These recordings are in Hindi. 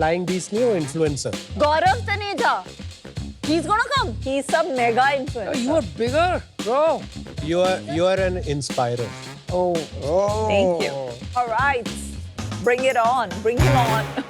Flying Beast नहीं, वो influencer. Gaurav Taneja. He's gonna come. He's some mega influencer. You are bigger, bro. You are an inspirer. Oh. Thank you. All right. Bring it on. Bring him on.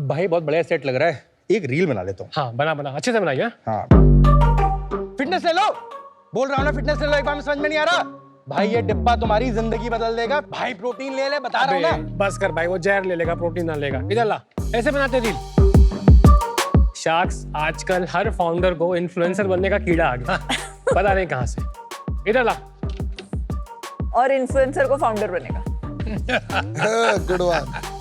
भाई बहुत बढ़िया सेट लग रहा है, एक रील बना लेता हूँ। हाँ बना अच्छे से बनाइए। हाँ फिटनेस ले लो, बोल रहा हूँ ना फिटनेस ले लो, एक बार में समझ में नहीं आ रहा। भाई ये डिब्बा तुम्हारी जिंदगी बदल देगा। भाई प्रोटीन ले ले, बता रहा हूँ ना। बस कर भाई, वो जहर ले लेगा, प्रोटीन ना लेगा। इधर ला, ऐसे बनाते रील। शार्क्स, आजकल हर फाउंडर को इन्फ्लुएंसर बनने का कीड़ा आ गया। पता नहीं कहाँ से। इधर ला। और इन्फ्लुएंसर को फाउंडर बनेगा। Good one.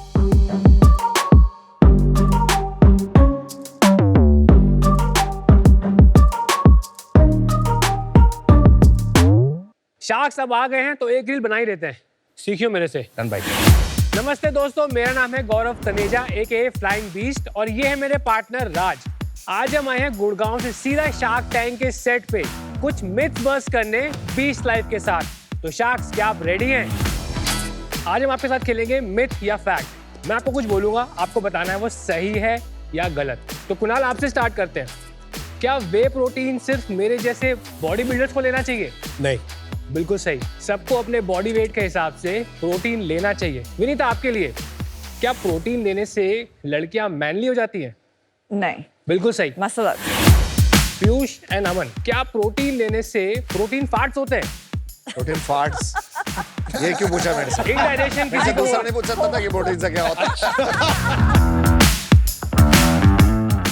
शार्क्स अब आ गए हैं तो एक रील बना ही देते हैं। सीखियो मेरे से। डन भाई। नमस्ते दोस्तों, मेरा नाम है गौरव तनेजा AKA फ्लाइंग बीस्ट और ये है मेरे पार्टनर राज। आज हम आए हैं गुड़गांव से सीधा शार्क टैंक के सेट पे कुछ मिथ बस्ट करने बीस्ट लाइफ के साथ। तो शार्क्स, क्या आप रेडी हैं? आज हम आपके साथ खेलेंगे मिथ या फैक्ट। मैं आपको कुछ बोलूंगा, आपको बताना है वो सही है या गलत। तो कुणाल, आपसे स्टार्ट करते हैं। क्या वे प्रोटीन सिर्फ मेरे जैसे बॉडी बिल्डर्स को लेना चाहिए? नहीं, बिल्कुल सही। सबको अपने बॉडी वेट के हिसाब से प्रोटीन लेना चाहिए। विनीता, आपके लिए, क्या प्रोटीन लेने से लड़कियां मैनली हो जाती हैं? नहीं। बिल्कुल सही। मसला। पीयूष एंड अमन, क्या प्रोटीन लेने से प्रोटीन फार्ट्स होते हैं? Protein farts. ये क्यों पूछा मेरे से? इंडाइजेशन किसी को दूसरा नहीं पूछ सकता था कि प्रोटीन से क्या होता है।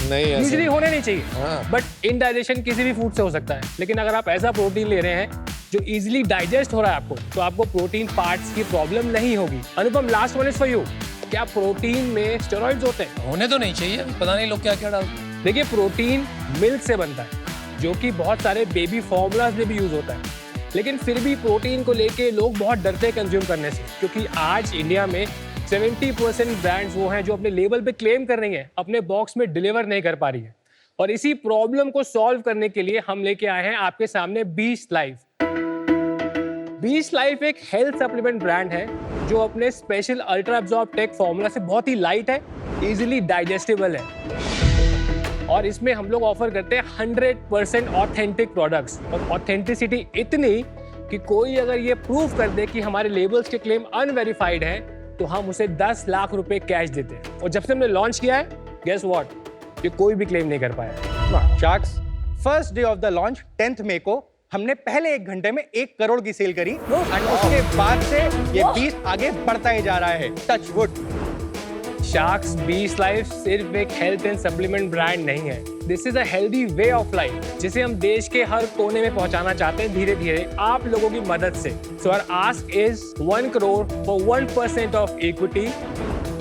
नहीं ऐसे। यूजुअली होने नहीं चाहिए, हाँ। बट इंडाइजेशन किसी भी फूड से हो सकता है। लेकिन अगर आप ऐसा प्रोटीन ले रहे हैं जो इजीली डाइजेस्ट हो रहा है आपको, तो आपको प्रोटीन पार्ट्स की प्रॉब्लम नहीं होगी। Anupam, last one is for you. क्या प्रोटीन में स्टेरॉइड्स होते हैं? होने तो नहीं चाहिए, पता नहीं लोग क्या क्या डालते हैं। देखिए, प्रोटीन मिल्क से बनता है, जो कि बहुत सारे बेबी फॉर्मूलाज में भी यूज होता है। लेकिन फिर भी प्रोटीन को लेके लोग बहुत डरते हैं कंज्यूम करने से, क्योंकि आज इंडिया में 70% ब्रांड्स वो हैं जो अपने लेबल पे क्लेम कर रही हैं, अपने बॉक्स में डिलीवर नहीं कर पा रही है। और इसी प्रॉब्लम को सॉल्व करने के लिए हम लेके आए हैं आपके सामने बीस्ट लाइफ। बीस्ट लाइफ एक हेल्थ सप्लीमेंट ब्रांड है जो अपने special ultra absorb tech formula से बहुत ही लाइट है, इजीली डाइजेस्टेबल है और इसमें हम लोग ऑफर करते हैं 100% ऑथेंटिक प्रोडक्ट्स। और ऑथेंटिसिटी इतनी कि कोई अगर ये प्रूव कर दे कि हमारे लेबल्स के क्लेम अनवेरिफाइड है तो हम उसे 10 लाख रुपए कैश देते हैं। और जब से हमने लॉन्च किया है, गेस व्हाट, ये कोई भी क्लेम नहीं कर पाया। Sharks, first day of the launch 10th मई को हमने पहले 1 घंटे में 1 करोड़ की सेल करी और उसके बाद से ये 20 आगे बढ़ता ही जा रहा है। Touch wood. Sharks, beast life सिर्फ एक हेल्थ एंड सप्लीमेंट ब्रांड नहीं है, this is a healthy way of life जिसे हम देश के हर कोने में पहुंचाना चाहते हैं धीरे धीरे आप लोगों की मदद से। So our ask is 1 crore for 1% of equity.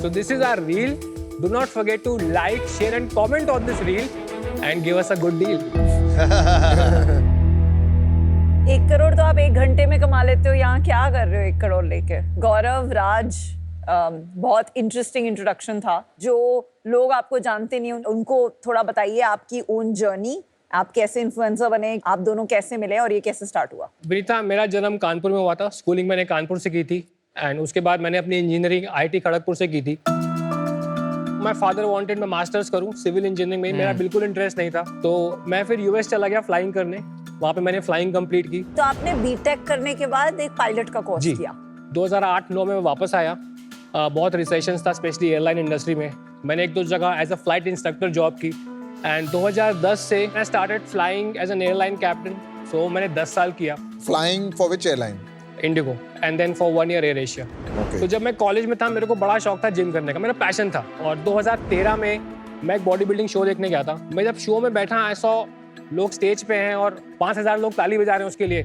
So this is our reel. Do not forget to like, share and comment on this reel and give us a good deal. 1 crore तो आप 1 घंटे में कमा लेते हो, यहाँ क्या कर रहे हो 1 करोड़ लेके? गौरव, राज, बहुत इंटरेस्टिंग इंट्रोडक्शन था। जो लोग आपको जानते नहीं उनको थोड़ा बताइए आपकी ओन जर्नी, आप कैसे इन्फ्लुएंसर बने, आप दोनों कैसे मिले और ये कैसे स्टार्ट हुआ? विनीता, मेरा जन्म कानपुर में हुआ था। स्कूलिंग मैंने कानपुर से की थी एंड उसके बाद मैंने अपनी इंजीनियरिंग IIT खड़गपुर से की थी। माय फादर वांटेड मैं मास्टर्स करूं सिविल इंजीनियरिंग में, मेरा बिल्कुल इंटरेस्ट नहीं था, तो मैं फिर US चला गया फ्लाइंग करने। वहाँ पे मैंने फ्लाइंग कंप्लीट की। तो आपने बीटेक करने के बाद एक पायलट का कोर्स किया? 2008-9 में मैं वापस आया। बहुत रिसेशंस था स्पेशली एयरलाइन इंडस्ट्री में। मैंने 1-2 जगह as a flight instructor job की एंड 2010 से मैं started flying as an airline captain. So मैंने 10 साल किया। Flying for which airline? IndiGo and then for 1 year Air Asia. तो जब मैं कॉलेज में था मेरे को बड़ा शौक था जिम करने का, मेरा पैशन था। और 2013 में मैं एक बॉडी बिल्डिंग शो देखने गया था। मैं जब शो में बैठा, आई सॉ लोग स्टेज पे हैं और 5000 लोग ताली बजा रहे हैं उसके लिए।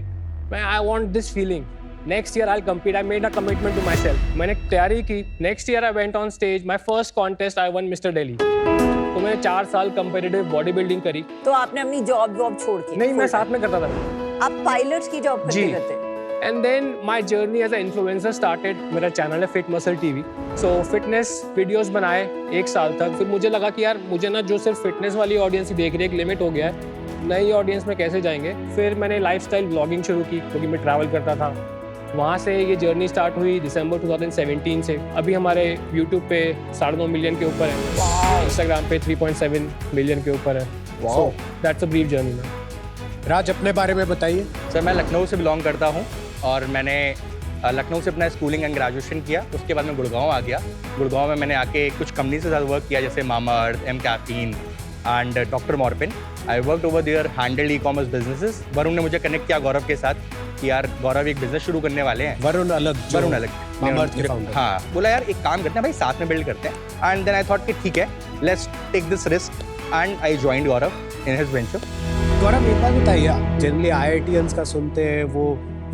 मैं I want this feeling, next year I compete. I made a commitment to my self. मैंने तैयारी की। Next year I went on stage, my first contest I won mister Delhi. तो मैंने 4 साल कंपेटिटिव बॉडी बिल्डिंग करी। तो आपने अपनी जॉब छोड़ के? नहीं, मैं साथ में करता था। आप पायलट की जॉब जी। करते थे? And then my journey as a influencer started. मेरा चैनल है Fit Muscle TV. So fitness videos बनाए 1 साल तक। फिर मुझे लगा कि यार मुझे ना जो सिर्फ फिटनेस वाली ऑडियंस ही देख रही है, एक लिमिट हो गया है, नई ऑडियंस में कैसे जाएंगे। फिर मैंने लाइफस्टाइल व्लॉगिंग शुरू की क्योंकि मैं ट्रैवल करता था। वहाँ से ये जर्नी स्टार्ट हुई दिसंबर 2017 से। अभी हमारे यूट्यूब पे 9.5 मिलियन के ऊपर है, इंस्टाग्राम पे 3.7 मिलियन के ऊपर है। So that's a brief journey man. Raj, अपने बारे में बताइए। सर मैं लखनऊ से बिलोंग करता हूँ और मैंने लखनऊ से अपना स्कूलिंग एंड ग्रेजुएशन किया। उसके बाद मैं गुड़गांव आ गया। गुड़गांव में मैंने आके कुछ कंपनी के साथ वर्क किया, जैसे Mamaearth, mCaffeine and doctor Morepen. I worked over there, handled e-commerce businesses. Varun ने मुझे कनेक्ट किया गौरव के साथ कि यार गौरव एक बिजनेस शुरू करने वाले हैं। वरुण अलग मामा अर्थ के फाउंडर। हाँ, बोला यार एक काम करते हैं भाई, साथ में बिल्ड करते हैं। एंड देन आई थॉट कि ठीक है, let's take this risk and I joined Gaurav in his venture. Gaurav, एक बात बताइए, जनरली IITians का सुनते हैं वो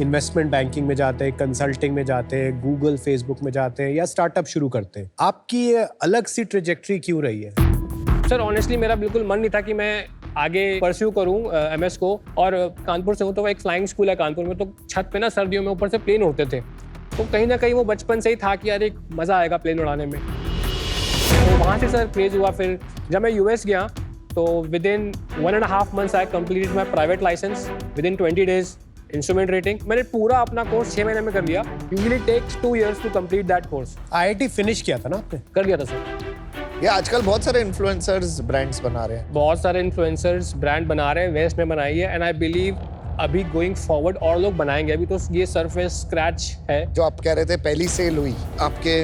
इन्वेस्टमेंट बैंकिंग में जाते हैं, कंसल्टिंग में जाते हैं, गूगल फेसबुक में जाते हैं या स्टार्टअप शुरू करते हैं। आपकी ये अलग सी ट्रेजेक्ट्री क्यों रही है? सर ऑनेस्टली मेरा बिल्कुल मन नहीं था कि मैं आगे परस्यू करूं MS को। और कानपुर से हूं तो एक फ्लाइंग स्कूल है कानपुर में, तो छत पे ना सर्दियों में ऊपर से प्लेन उड़ते थे। तो कहीं ना कहीं वो बचपन से ही था कि यार एक मज़ा आएगा प्लेन उड़ाने में। तो वहाँ से सर क्रेज हुआ। फिर जब मैं US गया तो within 1.5 months I completed my private licence. Within 20 days instrument rating. मैंने पूरा अपना कोर्स 6 महीने में कर लिया। Usually takes 2 years to complete that course. IIT finish किया था ना आपने? कर लिया था सर। ये आजकल बहुत सारे इन्फ्लुएंसर्स ब्रांड्स बना रहे हैं। बहुत सारे इन्फ्लुएंसर्स ब्रांड बना रहे हैं, वेस्ट में बनाई है। एंड आई बिलीव अभी गोइंग फॉरवर्ड और लोग बनाएंगे। अभी तो ये सरफेस स्क्रैच है। जो आप कह रहे थे पहली सेल हुई, आपके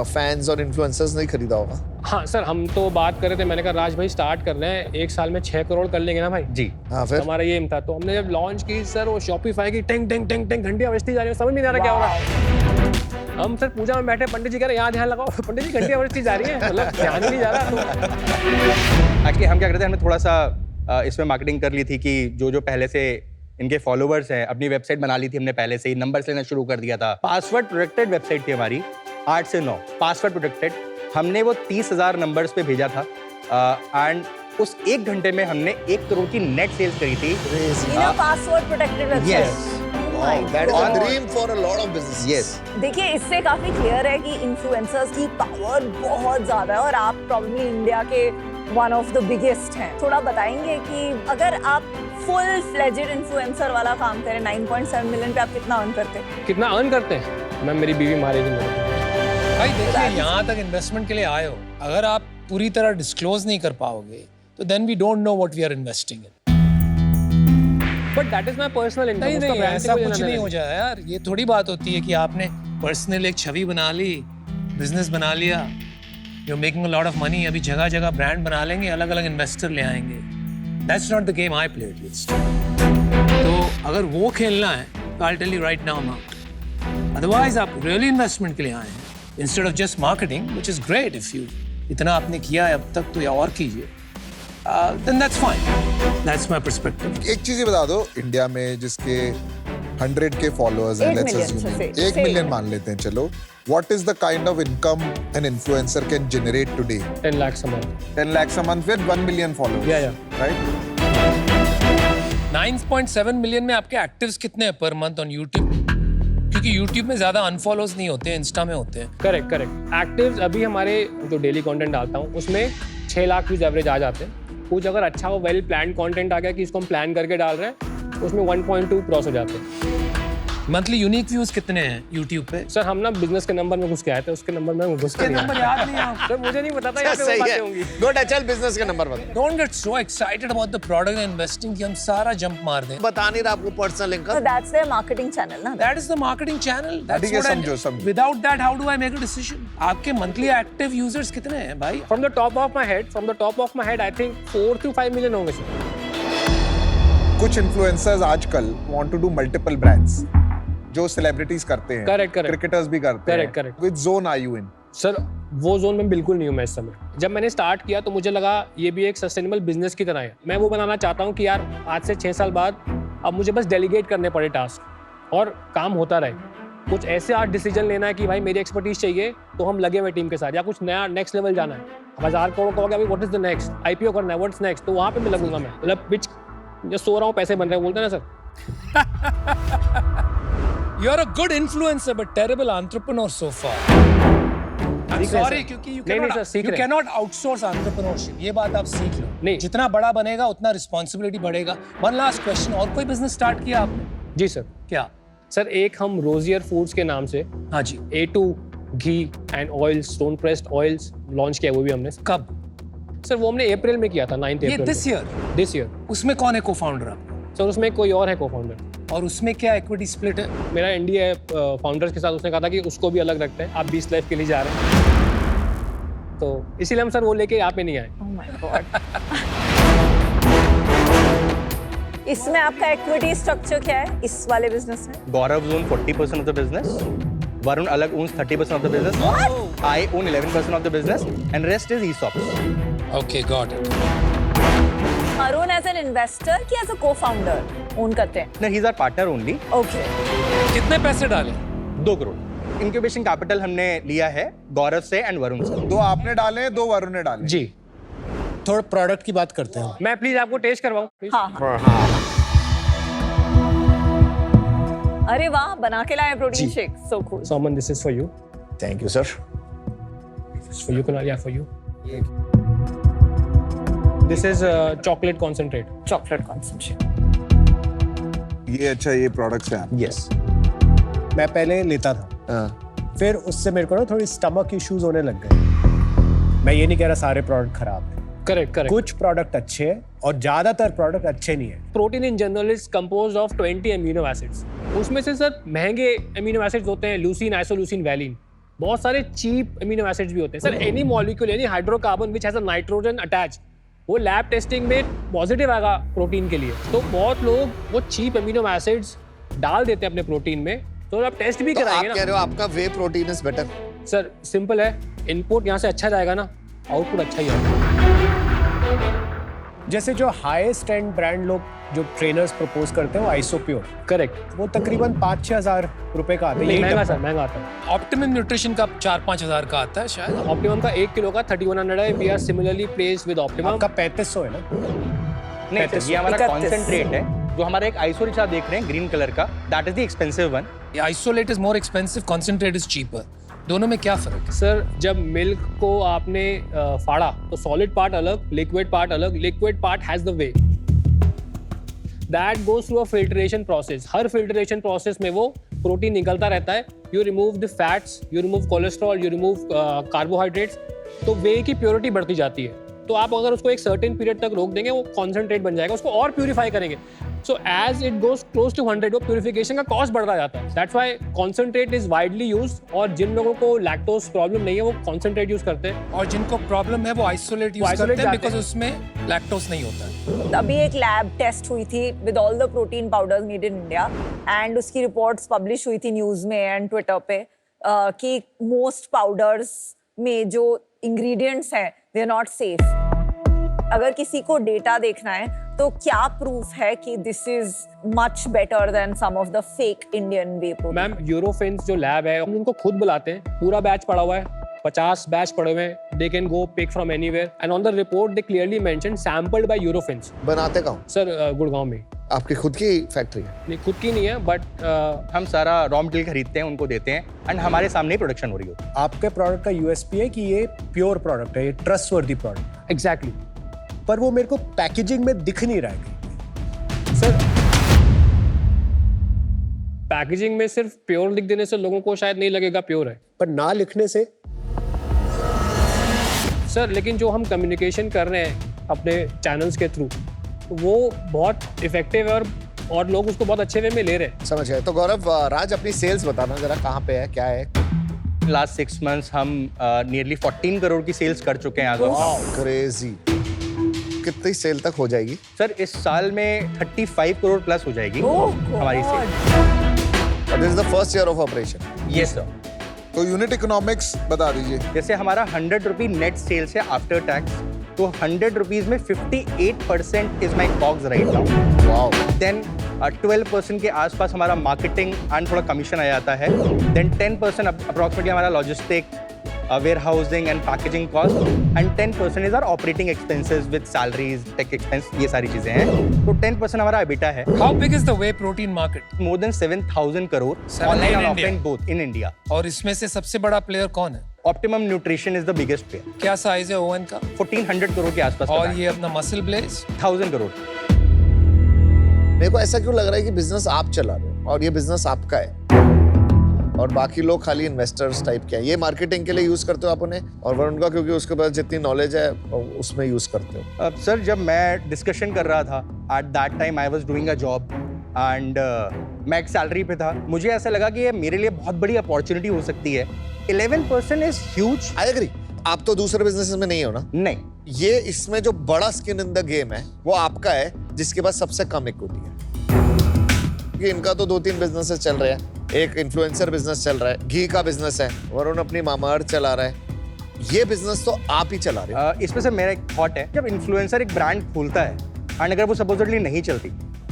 फैंस और इन्फ्लुएंसर्स ने खरीदा होगा। हाँ सर, हम तो बात कर रहे थे, मैंने कहा राज भाई स्टार्ट कर रहे हैं, 1 साल में 6 करोड़ कर लेंगे ना भाई। जी हाँ, फिर हमारा ये एम था। तो हमने जब लॉन्च की सर, वो शॉपिफाई की टेंग टेंग टेंग टेंग घंटियां बजती जा रही है, समझ नहीं आ रहा क्या हो रहा है। हम सर पूजा में बैठे, पंडित जी कह रहे यहाँ ध्यान लगाओ, पंडित जी घंटियां बजती जा रही है, मतलब ध्यान ही नहीं जा रहा। तो एक्चुअली हम क्या करते हैं, हमने थोड़ा सा इसमें मार्केटिंग कर ली थी कि जो पहले से इनके फॉलोवर्स हैं, अपनी वेबसाइट बना ली थी हमने पहले से ही, नंबर्स लेना शुरू कर दिया था। पासवर्ड प्रोटेक्टेड वेबसाइट थी हमारी, 8 से 9 पासवर्ड प्रोटेक्टेड। हमने वो 30,000 नंबर्स पे भेजा था एंड उस 1 घंटे में हमने 1 करोड़ की नेट सेल्स करी थी। Password protected website. That is a dream for a lot of business. Yes, देखिए, इससे काफी क्लियर है कि इन्फ्लुएंसर्स की पावर बहुत ज्यादा है और आप प्रॉब्ली इंडिया के वन ऑफ द बिगेस्ट हैं। थोड़ा बताएंगे कि अगर आप फुल फ्लेजेड इन्फ्लुएंसर वाला काम करें, 9.7 मिलियन पे आप कितना अर्न करते हैं? कितना अर्न करते हैं? मैम मेरी बीवी मारेगी मुझे। भाई देखिए, यहाँ तक इन्वेस्टमेंट के लिए आए हो, अगर आप पूरी तरह डिस्क्लोज नहीं कर पाओगे तो then we don't know what we are investing in. But that is my personal income. नहीं नहीं, ऐसा कुछ नहीं हो जाए यार। ये थोड़ी बात होती है कि आपने पर्सनल एक छवि बना ली, बिजनेस बना लिया, you are making a lot of money, अभी जगह जगह ब्रांड बना लेंगे, अलग अलग इन्वेस्टर ले आएंगे। That's not the game I play at least. तो अगर वो खेलना है तो I tell you right now not. Otherwise आप रियली इन्वेस्टमेंट के लिए आए हैं, instead of just marketing, which is great. If you इतना आपने किया है अब तक तो या और कीजिए, then that's fine. That's my perspective. एक चीज ही बता दो, इंडिया में जिसके 100K फॉलोअर्स हैं, 8 लेट्स million assume से 1 मिलियन मान लेते हैं, चलो, what is the kind of income an influencer can generate today? 10 lakhs a month. 10 lakhs a month with 1 million followers. Yeah. Right? 9.7 million में आपके एक्टिव्स कितने हैं पर मंथ ऑन यूट्यूब? क्योंकि यूट्यूब में ज्यादा अनफॉलोज नहीं होते हैं, इंस्टा में होते हैं। करेक्ट। एक्टिव्स अभी हमारे जो डेली कंटेंट डालता हूँ उसमें 6 लाख व्यूज एवरेज आ जाते हैं। कुछ अगर अच्छा वो वेल प्लान कंटेंट आ गया कि इसको हम प्लान करके डाल रहे हैं, उसमें 1.2 क्रॉस हो जाते हैं। मंथली यूनिक व्यूज कितने हैं यूट्यूब पे? सर हम ना बिजनेस के नंबर में घुस के आए थे, उसके नंबर में घुस के नंबर याद नहीं है। सर मुझे नहीं पता था यहाँ पे वो सही बातें है। होंगी। गुड, चल बिजनेस का नंबर बता। Don't get so excited about the product and investing कि हम सारा जंप मार दें। बता नहीं रहा आपको personal So income. that's their marketing channel ना? That is the marketing channel. That's ठीक है, what I समझो, समझो। Without that, how do I make a decision? आपके monthly active users कितने हैं भाई? From the top of my head, I think 4 to 5 million होंगे सर। कुछ इन्फ्लुएंसर्स आजकल want to do multiple brands, जो सेलिब्रिटीज करते हैं, Correct. क्रिकेटर्स भी करते हैं। Correct. Which zone are you in? Sir वो जोन में बिल्कुल नहीं हूँ मैं इस समय। जब मैंने स्टार्ट किया तो मुझे लगा ये भी एक सस्टेनेबल बिजनेस की तरह है। मैं वो बनाना चाहता हूँ कि यार आज से 6 साल बाद अब मुझे बस डेलीगेट करने पड़े टास्क और काम होता रहे। कुछ ऐसे आज डिसीजन लेना है कि भाई मेरी एक्सपर्टीज चाहिए तो हम लगे हुए टीम के साथ, या कुछ नया नेक्स्ट लेवल जाना है, 1000 करोड़ कहोगे अभी what is the next, IPO करना है, व्हाट्स नेक्स्ट, तो वहाँ पे मैं लगूंगा मैं, मतलब विच जो सो रहा हूँ पैसे बन रहे हैं, बोलते हैं ना sir. You're a good influencer but terrible entrepreneur so far. I'm सीख रहे हैं sorry सर। क्योंकि नहीं, नहीं सर, सीख you रहे हैं। cannot outsource entrepreneurship. ये बात आप सीख लो। नहीं। जितना बड़ा बनेगा उतना रिस्पॉन्सिबिलिटी बढ़ेगा। One last question, और कोई बिजनेस स्टार्ट किया आपने? जी सर। क्या? सर एक हम रोजियर फूड्स के नाम से हाँ जी। A2 ghee and oils, stone pressed oils launch किया, वो भी हमने। कब? सर वो हमने अप्रैल में किया था, 9 ये अप्रैल। This year. ईयर। उसमें कौन है को-फाउंडर आपका? सर उसमें कोई और है को-फाउंडर, और उसमें क्या इक्विटी स्प्लिट है? मेरा इंडिया है फाउंडर्स के साथ, उसने कहा था कि उसको भी अलग रखते हैं, आप 20 लाइफ के लिए जा रहे हैं, तो इसीलिए हम सर वो लेके यहाँ पे नहीं आए। Oh my God. इसमें आपका इक्विटी स्ट्रक्चर क्या है इस वाले बिजनेस में? गौरव owns 40% of the business. Varun अलग owns 30% of the business. I own 11% of the business, and rest is ESOPs. Okay, got it. Arun as an investor कि एज अ को-फाउंडर ओन करते हैं? No, he's our partner only. Okay. कितने पैसे डाले? 2 करोड़ इंक्यूबेशन कैपिटल हमने लिया है गौरव से एंड वरुण से। 2 आपने डाले, 2 वरुण ने डाले। जी। थोड़ा प्रोडक्ट की बात करते हैं। मैं प्लीज आपको टेस्ट करवाऊँ please? हाँ। अरे वाह, बना के लाए protein shake, so cool. So Aman, this is for you. Thank you sir. This is for you, Kunal. Yeah, for you. This is chocolate concentrate. Chocolate concentrate. ये अच्छा, ये प्रोडक्ट्स हैं। यस। मैं पहले लेता था, फिर उससे मेरे को ना थोड़ी स्टमक इश्यूज होने लग गए। मैं ये नहीं कह रहा सारे प्रोडक्ट खराब हैं, Correct, correct. कुछ प्रोडक्ट अच्छे हैं और ज्यादातर प्रोडक्ट अच्छे नहीं है। Protein in general is composed of 20 amino acids. उसमें से सर महंगे अमीनो एसिड्स होते हैं, लूसीन, आइसोलूसीन, वैलिन। बहुत सारे चीप अमीनो एसिड्स भी होते हैं। Sir any molecule, any hydrocarbon which has a nitrogen attach, वो लैब टेस्टिंग में पॉजिटिव आएगा प्रोटीन के लिए। तो बहुत लोग वो चीप अमीनो एसिड्स डाल देते हैं अपने प्रोटीन में, तो आप टेस्ट भी तो आप कराएंगे कह ना। रहे हो आपका whey protein is better? Sir simple है, इनपुट यहाँ से अच्छा जाएगा ना, आउटपुट अच्छा ही आएगा। जैसे जो हाईएस्ट एंड ब्रांड लोग जो ट्रेनर्स प्रपोज करते हैं वो आइसोप्योर, करेक्ट। वो तकरीबन 5-6 हज़ार रुपए का आता है। नहीं, यही महंगा डब्बा। सर, महंगा आता है। ऑप्टिमम न्यूट्रिशन का 4-5 हज़ार का आता है शायद। ऑप्टिमम का 1 किलो का 3100 है। We are similarly placed with optimum. आपका 3500 है ना? नहीं सर, ये हमारा 31। कॉन्सेंट्रेट है, जो हमारा एक आइसो रिच आप देख रहे हैं ग्रीन कलर का, that is the expensive one. Isolate is more expensive, concentrate is cheaper. दोनों में क्या फर्क है? सर जब मिल्क को आपने फाड़ा तो सॉलिड पार्ट अलग, लिक्विड पार्ट अलग। Liquid part has the way that goes through a filtration process. Her filtration process में वो प्रोटीन निकलता रहता है। You remove the fats, you remove cholesterol, you remove carbohydrates, तो वे की प्योरिटी बढ़ती जाती है। तो आप अगर उसको एक सर्टेन पीरियड तक रोक देंगे, वो कॉन्सेंट्रेट बन जाएगा, उसको और प्यूरिफाई करेंगे। So as it goes close to 100, वो प्यूरिफिकेशन का कॉस्ट बढ़ता जाता है। That's why concentrate is widely used, और जिन लोगों को लैक्टोज प्रॉब्लम नहीं है वो कॉन्सेंट्रेट यूज करते हैं। और जिनको प्रॉब्लम है वो आइसोलेट यूज isolate करते हैं जाते बिकॉज हैं। उसमें लैक्टोज नहीं होता है। अभी एक लैब टेस्ट हुई थी with all the protein powders made in India, and उसकी रिपोर्ट्स पब्लिश हुई थी न्यूज़ में एंड ट्विटर पे कि मोस्ट पाउडर्स में जो इंग्रेडिएंट्स हैं दे आर नॉट सेफ। अगर किसी को डेटा देखना है तो क्या प्रूफ है कि this is much better than some of the fake Indian whey protein? Ma'am Eurofins जो लैब है, हम उनको खुद बुलाते हैं, पूरा बैच पड़ा हुआ है, 50 बैच पड़े हुए हैं, they can go pick from anywhere, and on the report they clearly mention sampled by Eurofins. बनाते कहाँ? सर गुड़गांव में। आपकी खुद की फैक्ट्री है? नहीं, खुद की नहीं है, बट हम सारा रॉ मटेरियल खरीदते हैं, उनको देते हैं, एंड हमारे सामने ही प्रोडक्शन हो रही होती है। आपके प्रोडक्ट का यूएसपी है कि ये प्योर प्रोडक्ट है, ये ट्रस्टवर्दी प्रोडक्ट। एग्जैक्टली। पर वो मेरे को पैकेजिंग में दिख नहीं रहा है। सर पैकेजिंग में सिर्फ प्योर लिख देने से लोगों को शायद नहीं लगेगा प्योर है। पर ना लिखने से सर लेकिन जो हम कम्युनिकेशन कर रहे हैं अपने चैनल्स के थ्रू, वो बहुत इफेक्टिव है, और लोग उसको बहुत अच्छे वे में ले रहे हैं। समझ गए। तो गौरव, राज अपनी सेल्स बताना जरा, कहाँ पे है, क्या है? लास्ट 6 मंथ्स हम नियरली 14 करोड़ की सेल्स कर चुके हैं। क्रेजी। कितनी सेल तक हो जाएगी? सर इस साल में 35 करोड़ प्लस हो जाएगी हमारी sale. This is the first year of operation? Yes sir. तो यूनिट इकोनॉमिक्स बता दीजिए। जैसे हमारा 100 रुपी नेट सेल्स है आफ्टर टैक्स, तो 100 रुपीज में 58% is my COGS right now. Wow. Then 12% के आसपास हमारा मार्केटिंग एंड थोड़ा कमीशन आ जाता है। देन 10% अप्रोक्सीमेटली हमारा logistic warehousing and packaging cost, and 10% is our operating expenses with salaries, tech expense, ये सारी चीजें हैं. तो 10% हमारा EBITDA है. How big is the whey protein market? More than 7,000 crore 7 online in and India. offline both in India. और इसमें से सबसे बड़ा प्लेयर कौन है? Optimum Nutrition is the biggest player. क्या साइज है ओवन का? 1400 करोड़ के आसपास. और ये अपना मसल ब्लेज? 1000 करोड़. मेरे को ऐसा क्यों लग रहा है कि बिजनेस आप चला रहे हो और ये बिजनेस आपका है और बाकी लोग खाली इन्वेस्टर्स टाइप के हैं. ये मार्केटिंग के लिए यूज करते हो आप उन्हें और वरुण का क्योंकि उसके पास जितनी नॉलेज है उसमें यूज करते हो. सर जब मैं डिस्कशन कर रहा था at that time I was doing a job and मैं एक सैलरी पे था. मुझे ऐसा लगा कि ये मेरे लिए बहुत बड़ी अपॉर्चुनिटी हो सकती है. 11% इज ह्यूज. I agree. आप तो दूसरे बिजनेसेस में नहीं हो ना. नहीं, ये इसमें जो बड़ा स्किन इन द गेम है वो आपका है जिसके पास सबसे कम इक्विटी है. कि इनका तो 2-3 बिजनेसेस चल रहे हैं. एक इन्फ्लुएंसर बिजनेस चल रहा है, घी का बिजनेस है, वरुण अपनी मामाअर्थ चला रहा है. ये बिजनेस तो आप ही चला रहे हो. इसमें से मेरा एक थॉट है, जब इन्फ्लुएंसर एक ब्रांड खोलता है एंड अगर वो सपोजिटली नहीं चलती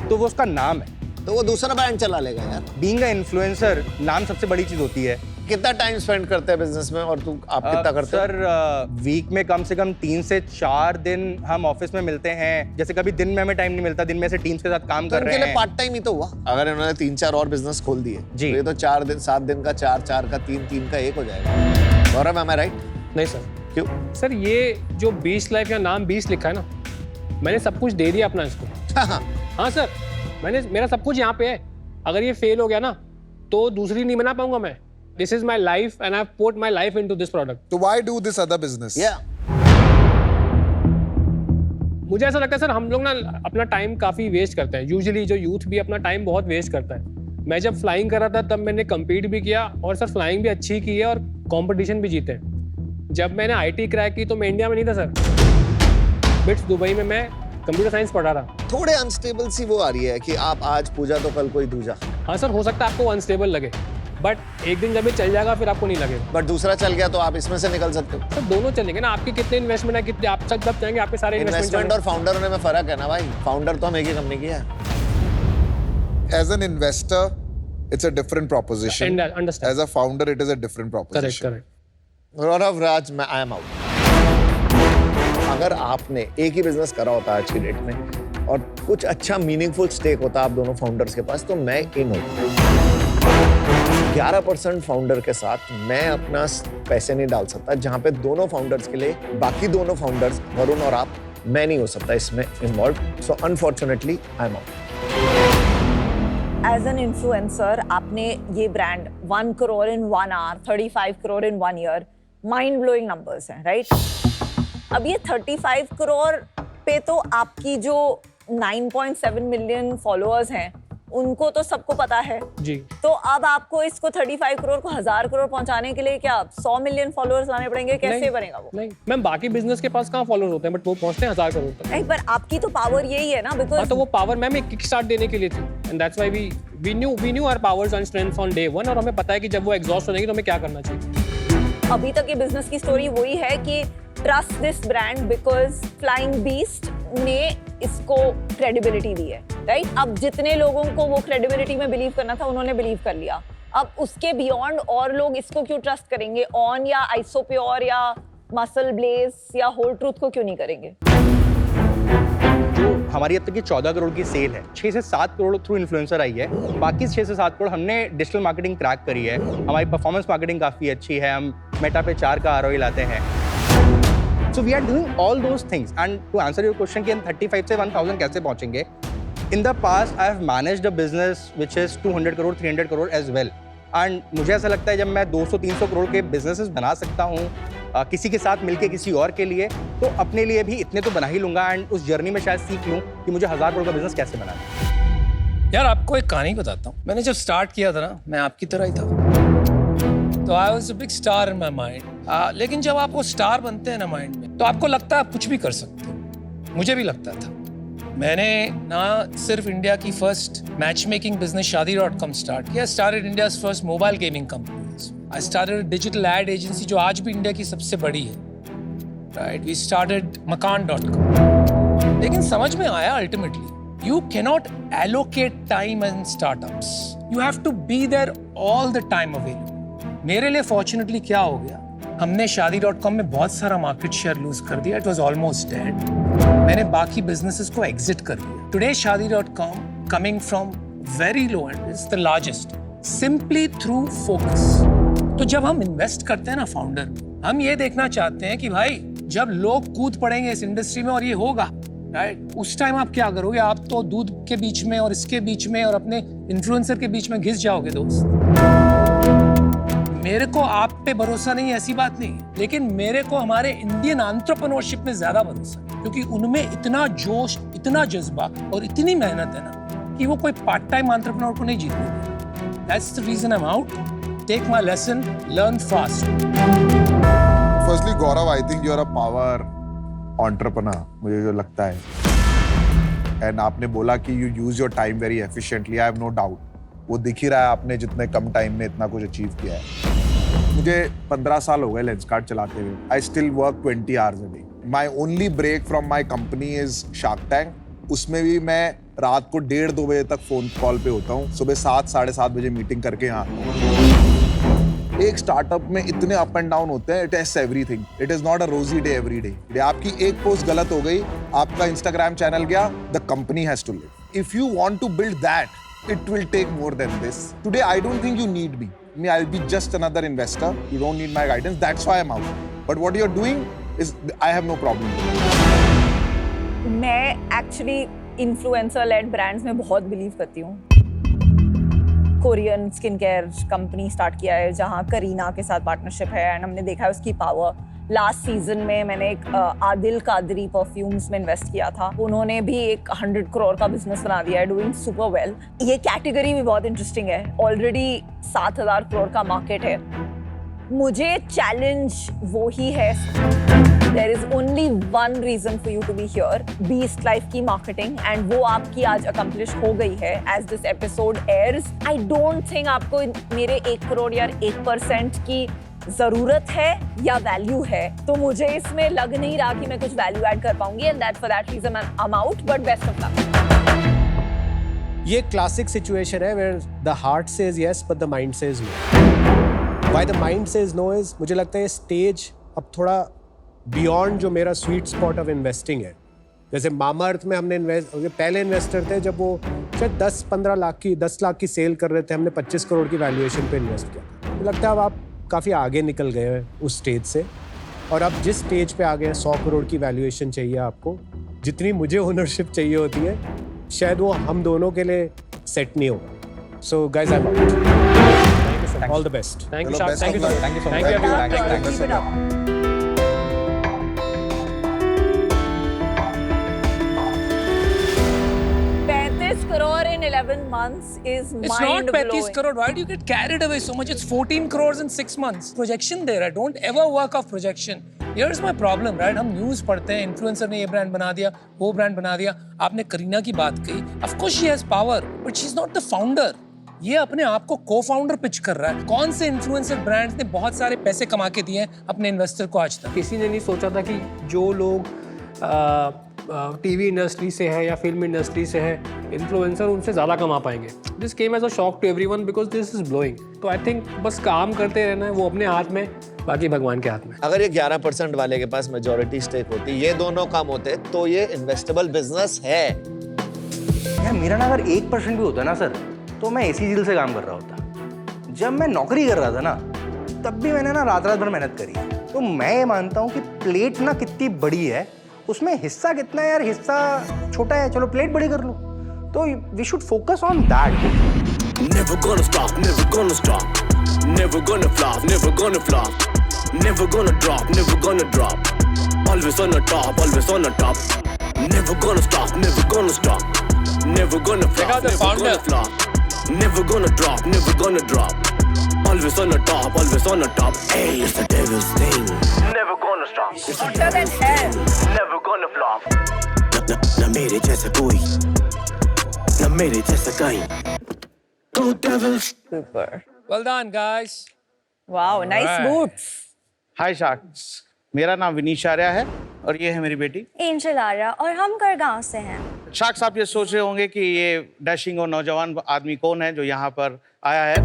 तो वो उसका नाम है. तो वो दूसरा ब्रांड चला लेगा यार. बीइंग अ इन्फ्लुएंसर नाम सबसे बड़ी चीज होती है. कितना टाइम स्पेंड करते हैं बिजनेस में और आप कितना करते हो? सर वीक में कम से कम 3 से 4 दिन हम ऑफिस में मिलते हैं. जैसे कभी दिन में हमें टाइम नहीं मिलता, दिन में से टीम्स के साथ काम तो कर रहे इनके लिए हैं. पार्ट टाइम ही तो हुआ. अगर इन्होंने 3-4 और बिजनेस खोल दिए जी. तो ये तो 4 दिन 7 दिन का 4 का 3 का 1 हो जाएगा. गौरव am I right? नहीं सर. क्यों? सर ये जो 20 लाइफ का नाम 20 लिखा है ना, मैंने सब कुछ दे दिया अपना इसको. हाँ सर, मेरा सब कुछ यहाँ पे है. अगर ये फेल हो गया ना तो दूसरी नहीं बना पाऊंगा मैं. This is my life and I've put my life into this product. So why do this other business? Yeah. मुझे ऐसा लगता है सर हम लोग ना अपना टाइम काफ़ी वेस्ट करते हैं. यूजुअली जो यूथ भी अपना टाइम बहुत वेस्ट करता है. मैं जब फ्लाइंग कर रहा था तब मैंने कम्पीट भी किया और सर फ्लाइंग भी अच्छी की है और कंपटीशन भी जीते. जब मैंने IT क्रैक की तो मैं इंडिया में नहीं था सर. बिट्स दुबई में मैं कंप्यूटर साइंस पढ़ा रहा. थोड़े अनस्टेबल सी वो आ रही है कि आप आज पूजा तो कल कोई दूजा. हाँ सर, हो सकता है आपको अनस्टेबल लगे, बट एक दिन जब ये चल जाएगा फिर आपको नहीं लगेगा. बट दूसरा चल गया तो आप इसमें से निकल सकते हो. सर दोनों चलेंगे ना. आपके कितने इन्वेस्टमेंट है, कितने आप सब जाएंगे, आपके सारे इन्वेस्टमेंट और फाउंडर होने में फर्क है ना भाई. फाउंडर तो हम एक ही कंपनी की है. As an investor, it's a different proposition. Understand. As a founder, it is a different proposition. Correct. Gaurav Raj, मैं आई एम आउट. अगर आपने एक ही बिजनेस करा होता आज की डेट में और कुछ अच्छा मीनिंगफुल स्टेक होता आप दोनों फाउंडर्स के पास तो मैं इन होता. 11% फाउंडर के साथ मैं अपना पैसे नहीं डाल सकता जहां पे दोनों फाउंडर्स के लिए बाकी दोनों फाउंडर्स वरुण और आप, मैं नहीं हो सकता इसमें involve. So unfortunately I am out. As an influencer आपने ये brand 1 crore in 1 hour, 35 crore in 1 year, mind blowing numbers हैं, राइट? अब ये 35 करोड़ पे तो आपकी जो 9.7 मिलियन फॉलोअर्स हैं उनको तो सबको पता है जी. तो अब आपको इसको 35 करोड़ को 1000 करोड़ पहुंचाने के लिए क्या 100 मिलियन फॉलोअर्स लाने पड़ेंगे? कैसे नहीं, बनेगा वो? नहीं मैम, बाकी बिजनेस के पास कहाँ फॉलोअर्स होते हैं, बट वो पहुंचते हैं 1000 करोड़ तक. नहीं, पर आपकी तो पावर यही है ना. हाँ, बिकॉज तो वो पावर मैम एक किक स्टार्ट देने के लिए थी. And that's why we knew our powers and strengths on day 1 और हमें पता है कि जब वो एग्जॉस्ट हो जाएगी तो हमें क्या करना चाहिए. अभी तक ये बिजनेस की स्टोरी वही है कि trust this brand because flying beast ने इसको क्रेडिबिलिटी दी है, राइट? अब जितने लोगों को वो क्रेडिबिलिटी में बिलीव करना था उन्होंने बिलीव कर लिया. अब उसके बियॉन्ड और लोग इसको क्यों ट्रस्ट करेंगे? ऑन या आइसोप्योर या मसल ब्लेज या होल ट्रूथ को क्यों नहीं करेंगे? जो हमारी अब तक की 14 करोड़ की सेल है, 6 से 7 करोड़ थ्रू इन्फ्लुएंसर आई है. बाकी 6 से 7 करोड़ हमने डिजिटल मार्केटिंग क्रैक करी है. हमारी परफॉर्मेंस मार्केटिंग काफ़ी अच्छी है. हम मेटा पे 4 का ROI लाते हैं. So we are doing all those things. And to answer your question कि हम 35 से 1000 कैसे पहुंचेंगे? In the past, I have managed a business which is 200 crore, 300 crore as well. And मुझे ऐसा लगता है जब मैं 200-300 करोड़ के businesses बना सकता हूँ किसी के साथ मिलके किसी और के लिए, तो अपने लिए भी इतने तो बना ही लूँगा. एंड उस जर्नी में शायद सीख लूँ कि मुझे 1000 करोड़ का बिजनेस कैसे बनाना है. यार आपको एक कहानी बताता हूँ. मैंने जब स्टार्ट किया था ना, मैं आपकी तरह ही था. तो I was a big star in my mind. लेकिन जब आप वो स्टार बनते हैं ना माइंड में, तो आपको लगता है आप कुछ भी कर सकते हो. मुझे भी लगता था. मैंने ना सिर्फ इंडिया की first match making business Shaadi.com start किया. Started India's first mobile gaming company. I started digital ad agency जो आज भी इंडिया की सबसे बड़ी है, राइट? We started Makaan.com. लेकिन समझ में आया ultimately you cannot allocate time in startups. You have to be there all the time available. मेरे लिए फॉर्चुनेटली क्या हो गया, हमने शादी.com में बहुत सारा मार्केट शेयर लूज कर दिया. It was almost dead. मैंने बाकी बिजनेसेस को एग्जिट कर दिया. टुडे शादी.com coming from very low and is the largest simply through focus. तो जब हम इन्वेस्ट करते हैं ना फाउंडर, हम ये देखना चाहते हैं कि भाई जब लोग कूद पड़ेंगे इस इंडस्ट्री में और ये होगा, राइट, उस टाइम आप क्या करोगे? आप तो दूध के बीच में और इसके बीच में और अपने इन्फ्लुएंसर के बीच में घिस जाओगे दोस्त. मेरे को आप पे भरोसा नहीं है, ऐसी बात नहीं, लेकिन मेरे को हमारे इंडियन एंटरप्रेन्योरशिप में ज्यादा भरोसा है, क्योंकि उनमें इतना जोश, इतना जज्बा और इतनी मेहनत है ना कि वो कोई पार्ट टाइम एंटरप्रेन्योर को नहीं जीतने देगा. That's the reason I am out. Take my lesson, learn fast. Firstly Gaurav, I think you are a power entrepreneur, मुझे जो लगता है. एंड आपने बोला कि you use your time very efficiently. I have no doubt, वो दिख ही रहा है आपने जितने कम टाइम में इतना कुछ अचीव किया है. मुझे 15 साल हो गए लेंसकार्ट चलाते हुए. I still work 20 hours a day. My only break from my company is Shark Tank. उसमें भी मैं रात को 1:30-2 बजे तक फोन कॉल पे होता हूँ. सुबह 7-7:30 बजे मीटिंग करके यहाँ. एक स्टार्टअप में इतने अप एंड डाउन होते हैं. It taste everything. It is not a रोजी डे एवरी डे. आपकी एक पोस्ट गलत हो गई, आपका इंस्टाग्राम चैनल गया, the company has to live. If you want to build that, it will take more than this. Today, I don't think you need me. I'll be just another investor. You don't need my guidance. That's why I'm out. But what you're doing is, I have no problem. मैं एक्चुअली इन्फ्लुएंसर लेड ब्रांड्स में बहुत बिलीव करती हूँ. Korean skin care company start किया है जहाँ करीना के साथ पार्टनरशिप है एंड हमने देखा है उसकी पावर. लास्ट सीजन में मैंने एक आदिल कादरी परफ्यूम्स में इन्वेस्ट किया था. उन्होंने भी एक 100 करोड़ का बिजनेस बना दिया है, डूइंग सुपर वेल. ये कैटेगरी भी बहुत इंटरेस्टिंग है. ऑलरेडी 7,000 करोड़ का मार्केट है. मुझे चैलेंज वो ही है. There is only one reason for you to be here, Beast Life की marketing, and वो आपकी आज accomplish हो गई है as this episode airs. I don't think आपको मेरे 1 करोड़ या 1% की जरूरत है या वैल्यू है. तो मुझे इसमें लग नहीं रहा कि मैं कुछ वैल्यू ऐड कर पाऊंगी, and that for that reason I'm out, but best of luck. ये क्लासिक सिचुएशन है where the heart says yes but the mind says no. Why the mind says no is, मुझे लगता है स्टेज अब थोड़ा बियॉन्ड जो मेरा स्वीट स्पॉट ऑफ इन्वेस्टिंग है. जैसे मामाअर्थ में हमने पहले इन्वेस्टर थे जब वो शायद 10 लाख की सेल कर रहे थे, हमने 25 करोड़ की वैल्यूएशन पे इन्वेस्ट किया. मुझे लगता है अब आप काफ़ी आगे निकल गए हैं उस स्टेज से, और अब जिस स्टेज पे आ गए हैं 100 करोड़ की वैल्यूएशन चाहिए आपको, जितनी मुझे ओनरशिप चाहिए होती है शायद वो हम दोनों के लिए सेट नहीं होगा. So guys, I am out. All the best. Thank you. Hello, best thank of you. luck. Thank you so Thank much. you, everyone. Thank you. Keep it up. crore in 11 months is It's not mind-blowing. 35 crore. Why do you get carried away so much? It's 14 crores in 6 months. Projection there. I don't ever work off projection. Here's my problem, right? हम न्यूज़ पढ़ते हैं, इन्फ्लुएंसर ने ये ब्रांड बना दिया, वो ब्रांड बना दिया. आपने करीना की बात कही. Of course she has power, but she's not the founder. ये अपने आप को को-फाउंडर पिच कर रहा है. कौन से इन्फ्लुएंसर ब्रांड्स ने बहुत सारे पैसे कमा के दिए हैं अपने इन्वेस्टर को आज तक? किसी ने नहीं सोचा था कि जो लोग टीवी इंडस्ट्री से है या फिल्म इंडस्ट्री से है, इन्फ्लुएंसर उनसे ज़्यादा कमा पाएंगे. This came as a shock to everyone because this is blowing. तो आई थिंक बस काम करते रहना है, वो अपने हाथ में, बाकी भगवान के हाथ में. अगर ये 11% वाले के पास मेजॉरिटी स्टेक होती, ये दोनों काम होते, तो ये इन्वेस्टेबल बिजनेस है. यार मेरा ना अगर 1% भी होता ना सर, तो मैं इसी दिल से काम कर रहा होता. जब मैं नौकरी कर रहा था ना, तब भी मैंने ना रात भर मेहनत करी. तो मैं ये मानता हूँ कि प्लेट ना कितनी बड़ी है, उसमें हिस्सा कितना है यार. हिस्सा छोटा है, चलो प्लेट बड़ी कर लो. तो we should focus on that. Never gonna stop, never gonna stop. Never gonna flop, never gonna flop. Never gonna drop, never gonna drop. Always on the top, always on the top. Never gonna stop, never gonna stop. Never gonna flop, the never founder. gonna flop. Never gonna drop, never gonna drop. Always on the top, always on the top. Hey, it's the devil's thing. Never gonna stop. Hotter than hell. Never gonna flop. Na mere jaisa koi, na mere jaisa kahin. Go devils. Super. Well done, guys. Wow, nice Alright. boots. Hi sharks, मेरा नाम विनीश आर्या है और ये है मेरी बेटी एंजल आर्या और हम करगांव से हैं. शार्क्स. आप ये सोच रहे होंगे कि ये डैशिंग और नौजवान आदमी कौन है जो यहाँ पर आया है.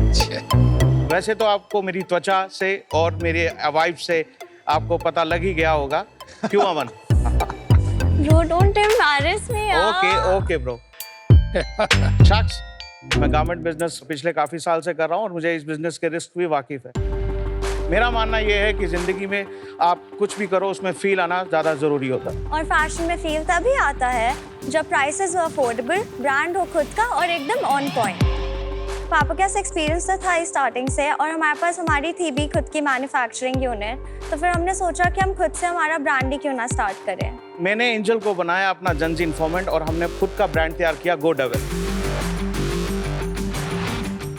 वैसे तो आपको मेरी त्वचा से और मेरे वाइफ से आपको पता लग ही गया होगा, क्यों अमन? Bro, don't embarrass me यार। Okay bro. शख्स, मैं गारमेंट बिजनेस पिछले काफी साल से कर रहा हूँ और मुझे इस बिजनेस के रिस्क भी वाकिफ है। मेरा मानना यह है कि जिंदगी में आप कुछ भी करो उसमें फील आना ज्यादा जरूरी होता है। और फैशन में फील तभी आता है जब प्राइसेस हो अफोर्डेबल, ब्रांड हो खुद का और एकदम ऑन पॉइंट। पापा के पास एक्सपीरियंस तो था ही स्टार्टिंग से, और हमारे पास हमारी थी भी खुद की मैन्युफैक्चरिंग यूनिट, तो फिर हमने सोचा कि हम खुद से हमारा ब्रांड ही क्यों ना स्टार्ट करें। मैंने एंजल को बनाया अपना जनजी इन्फॉर्मेंट और हमने खुद का ब्रांड तैयार किया गो डेविल।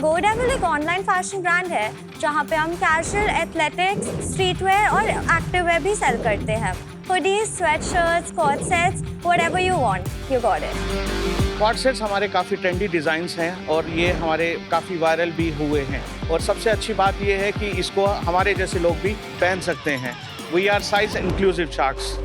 गो डेविल एक ऑनलाइन फैशन ब्रांड है जहाँ पे हम कैजुअल, एथलेटिक्स, स्ट्रीट वेयर और एक्टिव वेयर भी सेल करते हैं। Hoodies, sweatshirts, co-ord sets, whatever you want, you got it. Co-ord sets हमारे काफ़ी ट्रेंडी डिज़ाइंस हैं और ये हमारे काफ़ी वायरल भी हुए हैं, और सबसे अच्छी बात ये है कि इसको हमारे जैसे लोग भी पहन सकते हैं। We are size inclusive sharks.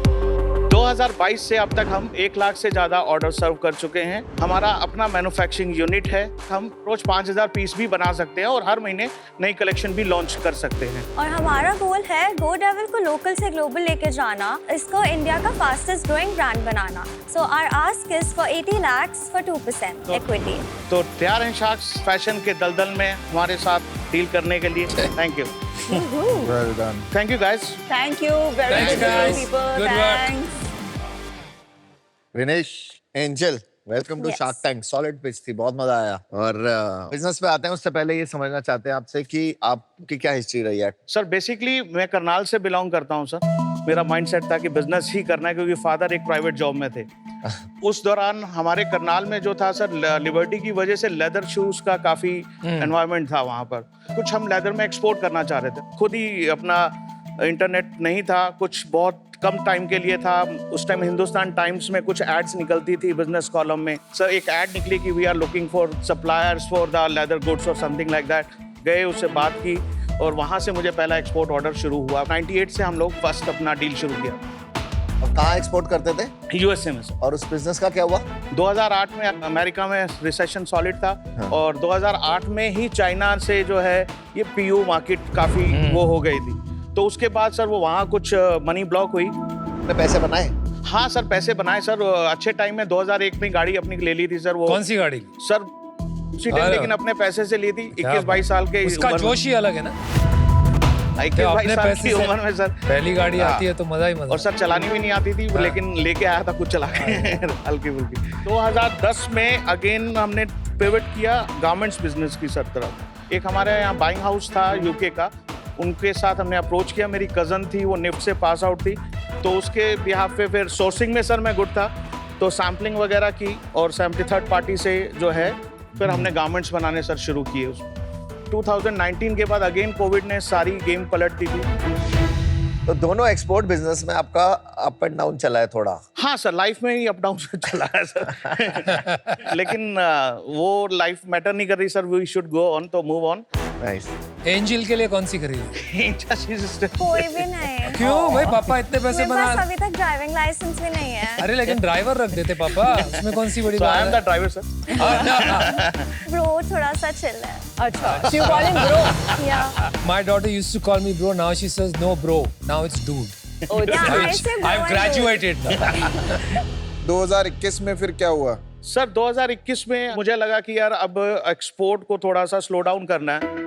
2022 से अब तक हम 1 लाख से ज़्यादा ऑर्डर सर्व कर चुके हैं। हमारा अपना मैन्युफैक्चरिंग यूनिट है। हम रोज 5000 पीस भी बना सकते हैं और हर महीने नई कलेक्शन भी लॉन्च कर सकते हैं। और हमारा गोल है गो डेविल को लोकल से ग्लोबल लेके जाना, इसको इंडिया का फास्टेस्ट ग्रोइंग ब्रांड बनाना। So our ask is for 80 lakhs for 2% equity. तो तैयार हैं शार्क्स फैशन के दलदल में हमारे साथ डील करने के लिए। Thank you. Well done. Thank you guys. Thank you, very Thanks, beautiful guys. people. Good work. Thanks. Vinesh, Angel, welcome to Yes. Shark Tank. Solid pitch थी, बहुत मजा आया। और बिजनेस पे आते हैं उससे पहले ये समझना चाहते हैं आपसे कि आपकी क्या हिस्ट्री रही है। सर बेसिकली मैं करनाल से बिलोंग करता हूँ सर। मेरा माइंडसेट था कि बिजनेस ही करना है क्योंकि फादर एक प्राइवेट जॉब में थे। उस दौरान हमारे करनाल में जो था सर, लिबर्टी की वजह से लेदर शूज का काफी एनवायरनमेंट था वहाँ पर। कुछ हम लेदर में एक्सपोर्ट करना चाह रहे थे। खुद ही अपना इंटरनेट नहीं था, कुछ बहुत कम टाइम के लिए था। उस टाइम हिंदुस्तान टाइम्स में कुछ एड्स निकलती थी बिजनेस कॉलम में। सर एक एड निकली कि we are looking for suppliers for the leather goods और समथिंग लाइक दैट। गए, उससे बात की और वहाँ से मुझे पहला एक्सपोर्ट ऑर्डर शुरू हुआ। 98 से हम लोग फर्स्ट अपना डील शुरू किया। और कहाँ एक्सपोर्ट करते थे? यूएसए में सर। और उस बिजनेस का क्या हुआ? 2008 में अमेरिका में रिसेशन सॉलिड था। हाँ। और 2008 में ही चाइना से जो है ये पीयू मार्केट काफी वो हो गई थी। तो उसके बाद सर वो वहाँ कुछ मनी ब्लॉक हुई। आपने पैसे बनाए? हाँ सर पैसे बनाए सर। अच्छे टाइम में 2001 में गाड़ी अपनी ले ली थी सर। वो कौन सी गाड़ी? सर उसी टाइम, लेकिन अपने पैसे से ली थी। 21-22 साल के उसका जोश ही अलग है ना। 21-22 साल की उम्र में सर पहली गाड़ी आती है तो मजा ही मजा। और सर चलानी भी नहीं आती थी, लेकिन लेके आया था कुछ चला के हल्की फुल्की। 2010 में अगेन हमने पिवट किया गारमेंट्स बिजनेस की सर तरफ। एक हमारे यहाँ बाइंग हाउस था यूके का, उनके साथ हमने अप्रोच किया। मेरी कज़न थी, वो निफ्ट से पास आउट थी, तो उसके बिहाफ पे फिर सोर्सिंग में सर मैं गुड था, तो सैम्पलिंग वगैरह की और सैम्पलिंग थर्ड पार्टी से जो है फिर हमने गारमेंट्स बनाने सर शुरू किए। उस 2019 के बाद अगेन कोविड ने सारी गेम पलट दी थी। तो दोनों एक्सपोर्ट बिजनेस में आपका अप एंड डाउन चला है थोड़ा? हाँ सर, लाइफ में ही अप डाउन चला है सर। लेकिन वो लाइफ मैटर नहीं कर रही sir. We should go on, तो मूव ऑन। नाइस। एंजल के लिए कौन सी खरीदी? कोई भी नहीं। क्यों भाई, पापा इतने पैसे मेरे बना। पास अभी तक ड्राइविंग लाइसेंस भी नहीं है। अरे लेकिन ड्राइवर रख देते पापा, उसमें कौन सी बड़ी So I बात am है? the driver sir. ब्रो थोड़ा सा चिल है। अच्छा, so you call him bro? या My daughter used to call me bro, now she says no bro, now it's dude. Oh, या yeah. ऐसे I've graduated now. 2021 में फिर क्या हुआ? सर 2021 में मुझे लगा कि यार अब एक्सपोर्ट को थोड़ा सा स्लो डाउन करना है।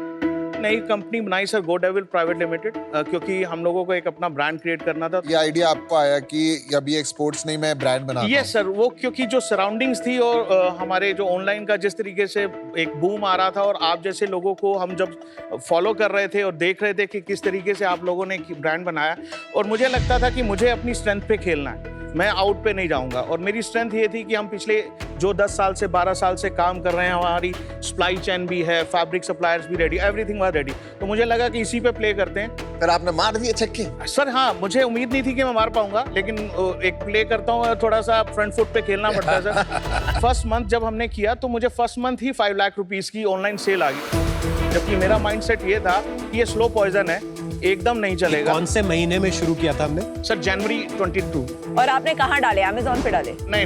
नई कंपनी बनाई सर गो डेविल प्राइवेट लिमिटेड, क्योंकि हम लोगों को एक अपना ब्रांड क्रिएट करना था। ये आइडिया आपको आया कि अभी एक्सपोर्ट्स नहीं, मैं ब्रांड बनाता यस सर, वो क्योंकि जो सराउंडिंग्स थी और हमारे जो ऑनलाइन का जिस तरीके से एक बूम आ रहा था, और आप जैसे लोगों को हम जब फॉलो कर रहे थे और देख रहे थे कि किस तरीके से आप लोगों ने ब्रांड बनाया, और मुझे लगता था कि मुझे अपनी स्ट्रेंथ पे खेलना है, मैं आउट पे नहीं जाऊंगा। और मेरी स्ट्रेंथ ये थी कि हम पिछले जो 10 साल से 12 साल से काम कर रहे हैं, हमारी सप्लाई चेन भी है, फैब्रिक सप्लायर्स भी रेडी, एवरीथिंग वाज रेडी। तो मुझे लगा कि इसी पे प्ले करते हैं। फिर आपने मार दिए छक्के? सर हाँ, मुझे उम्मीद नहीं थी कि मैं मार पाऊंगा, लेकिन एक प्ले करता हूँ, थोड़ा सा फ्रंट फुट पे खेलना पड़ता है सर। फर्स्ट मंथ जब हमने किया तो मुझे फर्स्ट मंथ ही 5 लाख रुपीस की ऑनलाइन सेल आ गई, जबकि मेरा माइंडसेट ये था कि ये स्लो पॉइजन है, एकदम नहीं चलेगा। कौन से महीने में शुरू किया था हमने? सर जनवरी 22। और आपने कहाँ डाले? अमेज़न पे डाले? नहीं,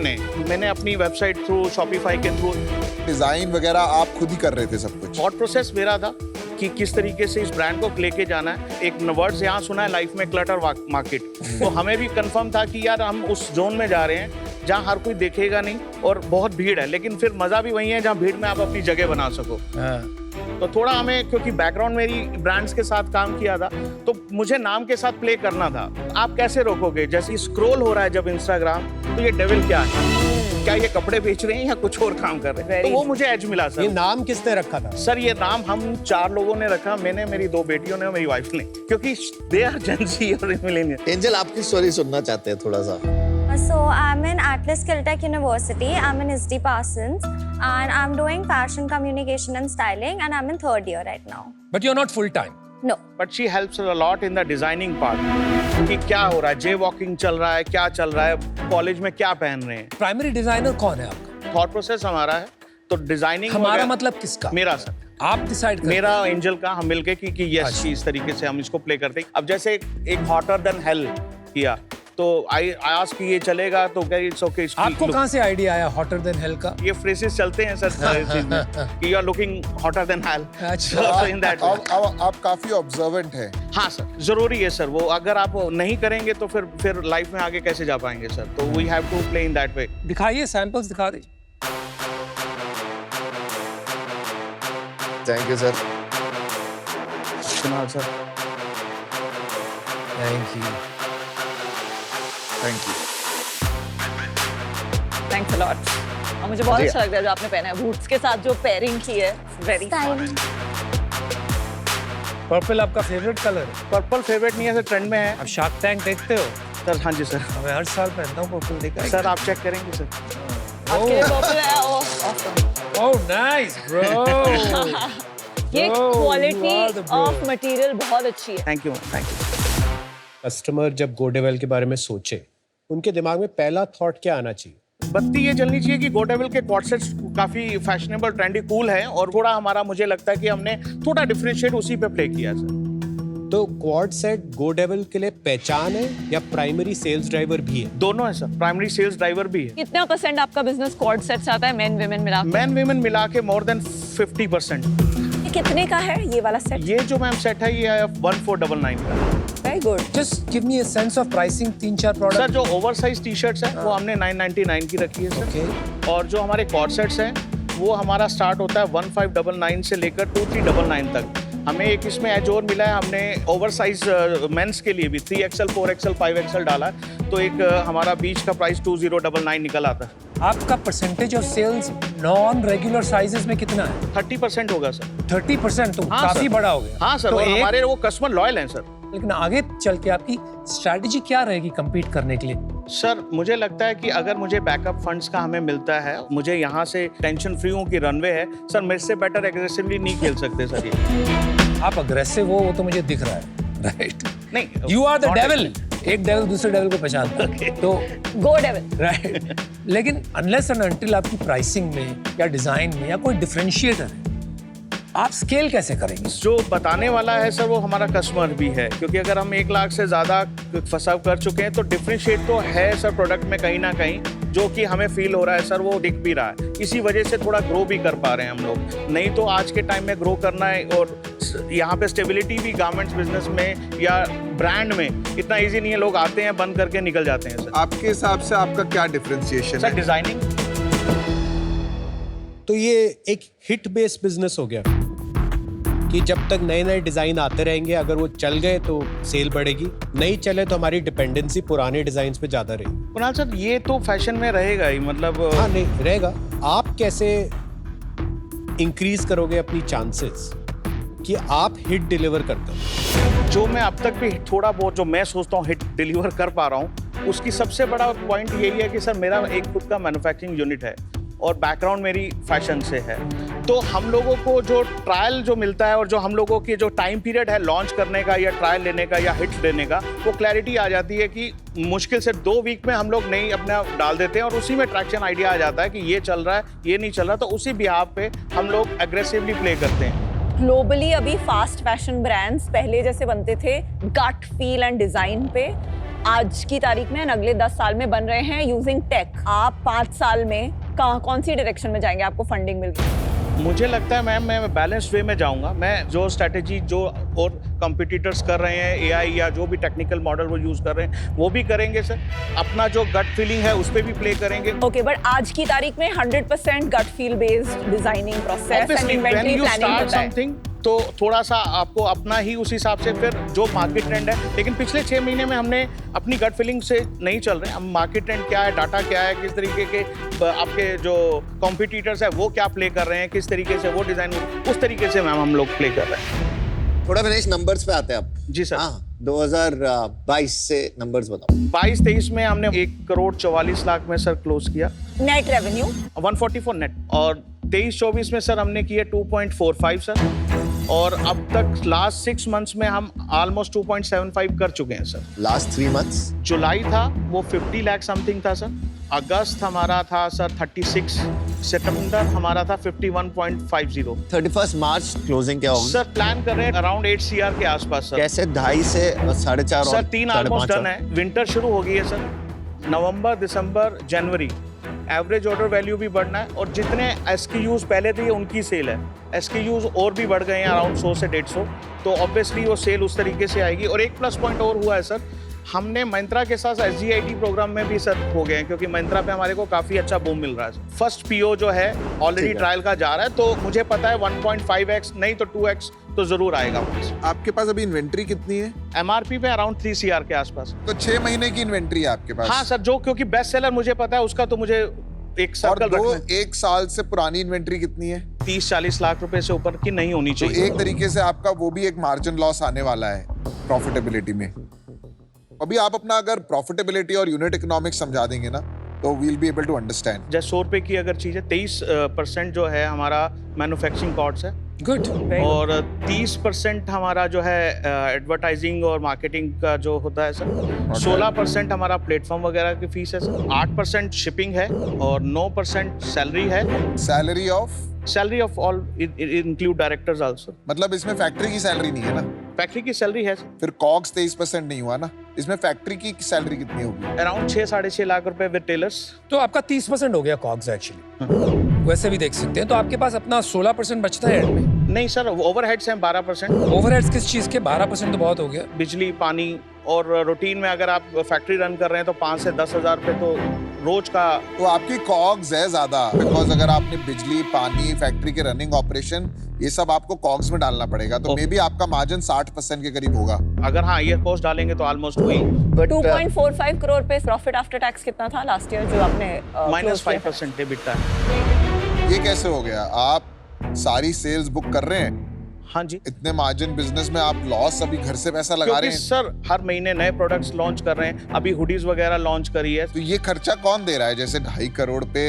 मैंने अपनी वेबसाइट थ्रू, शॉपिफाई के थ्रू। डिजाइन वगैरह आप खुद ही कर रहे थे सब कुछ? थॉट प्रोसेस मेरा था कि किस तरीके से इस ब्रांड को लेके जाना है। एक वर्ड्स यहाँ सुना है लाइफ में, क्लटर मार्केट। तो हमें भी कंफर्म था कि यार हम उस जोन में जा रहे हैं जहाँ हर कोई देखेगा नहीं और बहुत भीड़ है, लेकिन फिर मजा भी वही है जहाँ भीड़ में आप अपनी जगह बना सको। तो थोड़ा हमें, क्योंकि बैकग्राउंड मेरी ब्रांड्स के साथ काम किया था, तो मुझे नाम के साथ प्ले करना था। आप कैसे रोकोगे? जैसे स्क्रॉल हो रहा है जब इंस्टाग्राम, तो ये डेविल क्या है? क्या ये कपड़े बेच रहे हैं या कुछ और काम कर रहे हैं? तो वो मुझे एज मिला सर। ये नाम किसने रखा था? सर ये नाम हम 4 लोगों ने रखा, मैंने, मेरी 2 बेटियों ने और मेरी वाइफ ने, क्योंकि दे आर जेन ज़ी और मिलेनियल। एंजल, आपकी स्टोरी सुनना चाहते हैं थोड़ा सा। So I'm in Atlas Caltech University. I'm in SD Parsons and I'm doing fashion communication and styling and I'm in 3rd year right now. But you're not full time. No. But she helps a lot in the designing part. कि क्या हो रहा है, जे वॉकिंग चल रहा है, क्या चल रहा है, कॉलेज में क्या पहन रहे हैं। प्राइमरी डिजाइनर कौन है आपका? थॉट प्रोसेस हमारा है, तो डिजाइनिंग हमारा मतलब किसका? मेरा सर। आप डिसाइड करते मेरा एंजल का, हम मिलके कि यस इस तरीके से हम इसको प्ले करते हैं। अब जैसे एक हॉटर देन हेल किया, तो आई आस्क कि ये चलेगा, तो क्या इट्स ओके। आपको कहाँ से आइडिया आया हॉटर देन हेल का? ये फ्रेजेस चलते हैं सर चीज में कि you are looking hotter than hell. अच्छा। इन दैट आप काफी ऑब्जर्वेंट हैं। हाँ सर, जरूरी है सर वो। अगर आप नहीं करेंगे तो फिर लाइफ में आगे कैसे जा पाएंगे सर? तो we have to play in that way. दिखाइए, सैंपल्स दिखा दीजिए। Thank you sir. सुना sir. Thank you. Thank you. Thanks a lot. और मुझे बहुत अच्छा लग रहा है जो आपने पहना है, बूट्स के साथ जो पेयरिंग की है, वेरी Styling. पर्पल आपका फेवरेट कलर है? पर्पल फेवरेट नहीं है सर, ट्रेंड में है। आप शार्क टैंक देखते हो? सर हाँ जी सर। मैं हर साल पहनता हूँ पर्पल, देखा है? सर आप चेक करेंगे सर। आपके लिए पर्पल है। ओह ओह नाइस ब्रो। ये Bro, you are the quality bro. Of material बहुत अच्छी है। Thank you thank you. Customer जब गोडेवेल के बारे में सोचे, उनके दिमाग में पहला थॉट क्या आना चाहिए? बत्ती ये जलनी चाहिए कि गोडेविल के कॉर्ड सेट्स काफी फैशनेबल, ट्रेंडी, कूल है, और थोड़ा हमारा, मुझे लगता है कि हमने थोड़ा डिफरेंशिएट उसी पे प्ले किया सर। तो क्वाड सेट गोडेविल के लिए पहचान है या प्राइमरी सेल्स ड्राइवर भी है? दोनों है सर, प्राइमरी सेल्स ड्राइवर भी है। कितना % आपका बिजनेस कॉर्ड सेट से आता है, मेन विमेन मिला? मैन वीमेन मिला के मोर देन 50%। ये कितने का है ये वाला सेट? ये जो मैम सेट है ये 1499 का। Very good. Just give me a sense of pricing. 3-4 product sir जो ओवरसाइज टी शर्ट्स हैं वो हमने 999 की रखी है सर। ओके। और जो हमारे कॉर्ड सेट्स हैं वो हमारा स्टार्ट होता है 1599 से लेकर 2399 तक। हमें एक इसमें एज और मिला है, हमने ओवरसाइज मेंस के लिए भी 3XL 4XL 5XL डाला है, तो एक हमारा बीच का प्राइस 2099 निकल आता है। आपका percentage of sales non regular sizes में कितना है? 30% होगा सर। 30%, तो हाँ, काफी सर। बड़ा हो गया। हाँ सर, तो और एक- हमारे वो कस्टमर लॉयल हैं सर। लेकिन आगे चल के आपकी स्ट्रैटेजी क्या रहेगी कम्पीट करने के लिए? सर मुझे लगता है कि अगर मुझे बैकअप फंड्स का हमें मिलता है, मुझे यहाँ से टेंशन फ्री हूँ कि रनवे है सर, मेरे से बेटर एग्रेसिवली नहीं खेल सकते सर ये। आप अग्रेसिव हो वो तो मुझे दिख रहा है, राइट? नहीं, you are the not devil. एक डेविल दूसरे डेविल को पहचानता है, तो गो डेविल। राइट। लेकिन अनलेस एंड अनटिल आपकी प्राइसिंग में या डिजाइन में या कोई डिफरेंशिएटर है, आप स्केल कैसे करेंगे? जो बताने वाला है सर वो हमारा कस्टमर भी है, क्योंकि अगर हम 1 लाख से ज़्यादा फंसाव कर चुके हैं तो डिफरेंशिएट तो है सर प्रोडक्ट में कहीं ना कहीं, जो कि हमें फील हो रहा है सर, वो दिख भी रहा है। इसी वजह से थोड़ा ग्रो भी कर पा रहे हैं हम लोग। नहीं तो आज के टाइम में ग्रो करना है, और यहाँ पे स्टेबिलिटी भी गारमेंट्स बिजनेस में या ब्रांड में इतना ईजी नहीं है। लोग आते हैं, बंद करके निकल जाते हैं सर। आपके हिसाब से आपका क्या डिफरेंशिएशन सर है? डिजाइनिंग। तो ये एक हिट बेस्ड बिजनेस हो गया कि जब तक नए नए डिजाइन आते रहेंगे, अगर वो चल गए तो सेल बढ़ेगी, नहीं चले तो हमारी डिपेंडेंसी पुराने डिजाइन पे ज्यादा रहेगी। कुणाल सर ये तो फैशन में रहेगा ही, मतलब हाँ, नहीं रहेगा। आप कैसे इंक्रीज करोगे अपनी चांसेस कि आप हिट डिलीवर करते हो? जो मैं अब तक भी थोड़ा बहुत जो मैं सोचता हूँ हिट डिलीवर कर पा रहा हूँ, उसकी सबसे बड़ा पॉइंट यही है कि सर मेरा एक खुद का मैन्युफैक्चरिंग यूनिट है और बैकग्राउंड मेरी फैशन से है। तो हम लोगों को जो ट्रायल जो मिलता है और जो हम लोगों की जो टाइम पीरियड है लॉन्च करने का या ट्रायल लेने का या हिट देने का, वो क्लैरिटी आ जाती है कि मुश्किल से 2 वीक में हम लोग नहीं अपना डाल देते हैं और उसी में ट्रैक्शन आइडिया आ जाता है कि ये चल रहा है, ये नहीं चल रहा, तो उसी बिहाफ पे हम लोग एग्रेसिवली प्ले करते हैं। ग्लोबली अभी फास्ट फैशन ब्रांड्स पहले जैसे बनते थे गट फील एंड डिजाइन पे, आज की तारीख में अगले 10 साल में बन रहे हैं यूजिंग टेक। आप 5 साल में कौन सी डायरेक्शन में जाएंगे? आपको फंडिंग मिल गई, मुझे लगता है मैम मैं बैलेंस्ड वे में जाऊंगा। मैं जो स्ट्रेटेजी जो और कंपटीटर्स कर रहे हैं एआई या जो भी टेक्निकल मॉडल वो यूज कर रहे हैं वो भी करेंगे सर। अपना जो गट फीलिंग है उस पे भी प्ले करेंगे। ओके, बट आज की तारीख में 100% gut feel based designing process and Obviously, when inventory you planning start होता है। something, तो थोड़ा सा आपको अपना ही उस हिसाब से फिर जो मार्केट ट्रेंड है, लेकिन पिछले 6 महीने में हमने अपनी गट फीलिंग से नहीं चल रहे। हम मार्केट ट्रेंड क्या है, डाटा क्या है, किस तरीके के आपके जो कॉम्पिटिटर्स है वो क्या प्ले कर रहे हैं, किस तरीके से वो डिजाइन, उस तरीके से मैम हम लोग प्ले कर रहे हैं। थोड़ा विनेश नंबर्स पे आते हैं अब। जी सर। हाँ, 2022 से नंबर्स बताओ। 22-23 में हमने 1,44,00,000 में सर क्लोज किया, नेट रेवेन्यू 144 नेट, और 23-24 में सर हमने किए 2.45 सर, और अब तक लास्ट 6 मंथ्स में हम ऑलमोस्ट 2.75 कर चुके हैं सर। लास्ट 3 मंथ्स जुलाई था वो 50 लाख समथिंग था सर, अगस्त हमारा था सर 36, सितंबर हमारा था 51.50। 31 मार्च क्लोजिंग क्या होगी सर प्लान कर रहे हैं अराउंड 8 CR के आसपास सर। कैसे 2.5 से 4.5 सर 3 ऑलमोस्ट डन है। विंटर शुरू हो गई है सर, नवंबर दिसंबर जनवरी एवरेज ऑर्डर वैल्यू भी बढ़ना है, और जितने SKUs पहले थे उनकी सेल है, SKUs और भी बढ़ गए हैं अराउंड 100 से 150, तो ऑब्वियसली वो सेल उस तरीके से आएगी। और एक प्लस पॉइंट और हुआ है सर, हमने Myntra के साथ SGIT प्रोग्राम में भी सर हो गए हैं, क्योंकि Myntra पे हमारे को काफ़ी अच्छा बूम मिल रहा है। फर्स्ट PO जो है ऑलरेडी ट्रायल का जा रहा है, तो मुझे पता है 1.5x नहीं तो 2x तो जरूर आएगा। आपके पास अभी इन्वेंट्री कितनी है? MRP पे अराउंड 3 CR के आसपास। तो 6 महीने की इन्वेंट्री है आपके पास? हाँ सर, जो क्योंकि बेस्ट सेलर मुझे पता है उसका, तो मुझे एक और सर्कल 1 साल से पुरानी इन्वेंट्री कितनी है? 30-40 लाख रुपए से ऊपर की नहीं होनी तो चाहिए। एक तरीके से आपका वो भी एक मार्जिन लॉस आने वाला है प्रॉफिटेबिलिटी में। अभी आप अपना अगर प्रॉफिटेबिलिटी और यूनिट इकोनॉमिक्स समझा देंगे ना, तो we'll be able to understand. जैसे 100 रुपए की अगर चीज है, 23% जो है हमारा मैन्युफैक्चरिंग कॉस्ट है, गुड। और 30% हमारा जो है एडवर्टाइजिंग और मार्केटिंग का जो होता है सर, 16% हमारा प्लेटफॉर्म वगैरह की फीस है सर, 8% शिपिंग है, और 9% सैलरी है। Salary of all include directors also. मतलब इसमें फैक्ट्री की सैलरी नहीं है ना? फैक्ट्री की सैलरी है फिर कॉग्स 23% नहीं हुआ ना, इसमें फैक्ट्री की सैलरी कितनी होगी? अराउंड 6-6.5 लाख रुपए विद टेलर्स। तो आपका 30% हो गया कॉग्स एक्चुअली, वैसे भी देख सकते हैं। तो आपके पास अपना 16% बचता है एंड में। नहीं सर, ओवरहेड्स हैं 12%। ओवरहेड्स किस चीज के? 12% तो बहुत हो गया। बिजली, पानी, और रूटीन में अगर आप फैक्ट्री रन कर रहे हैं तो 5 से 10 हजार रुपए तो रोज का। तो आपकी कॉग्स है ज्यादा, बिकॉज अगर आपने बिजली, पानी, फैक्ट्री के रनिंग ऑपरेशन, ये सब आपको कॉग्स में डालना पड़ेगा, तो मे बी आपका मार्जिन 60% के करीब होगा। अगर हाँ ये कॉस्ट डालेंगे तो ऑलमोस्ट वही। 2.45 करोड़ पे प्रॉफिट आफ्टर टैक्स कितना था लास्ट ईयर जो आपने -5% बिकता है। ये कैसे हो गया? आप सारी सेल्स बुक कर रहे हैं? हाँ जी। इतने मार्जिन बिजनेस में आप लॉस अभी घर से पैसा लगा रहे हैं? सर हर महीने नए प्रोडक्ट्स लॉन्च कर रहे हैं, अभी हुडीज वगैरह लॉन्च करी है। तो ये खर्चा कौन दे रहा है? जैसे 2.5 करोड़ पे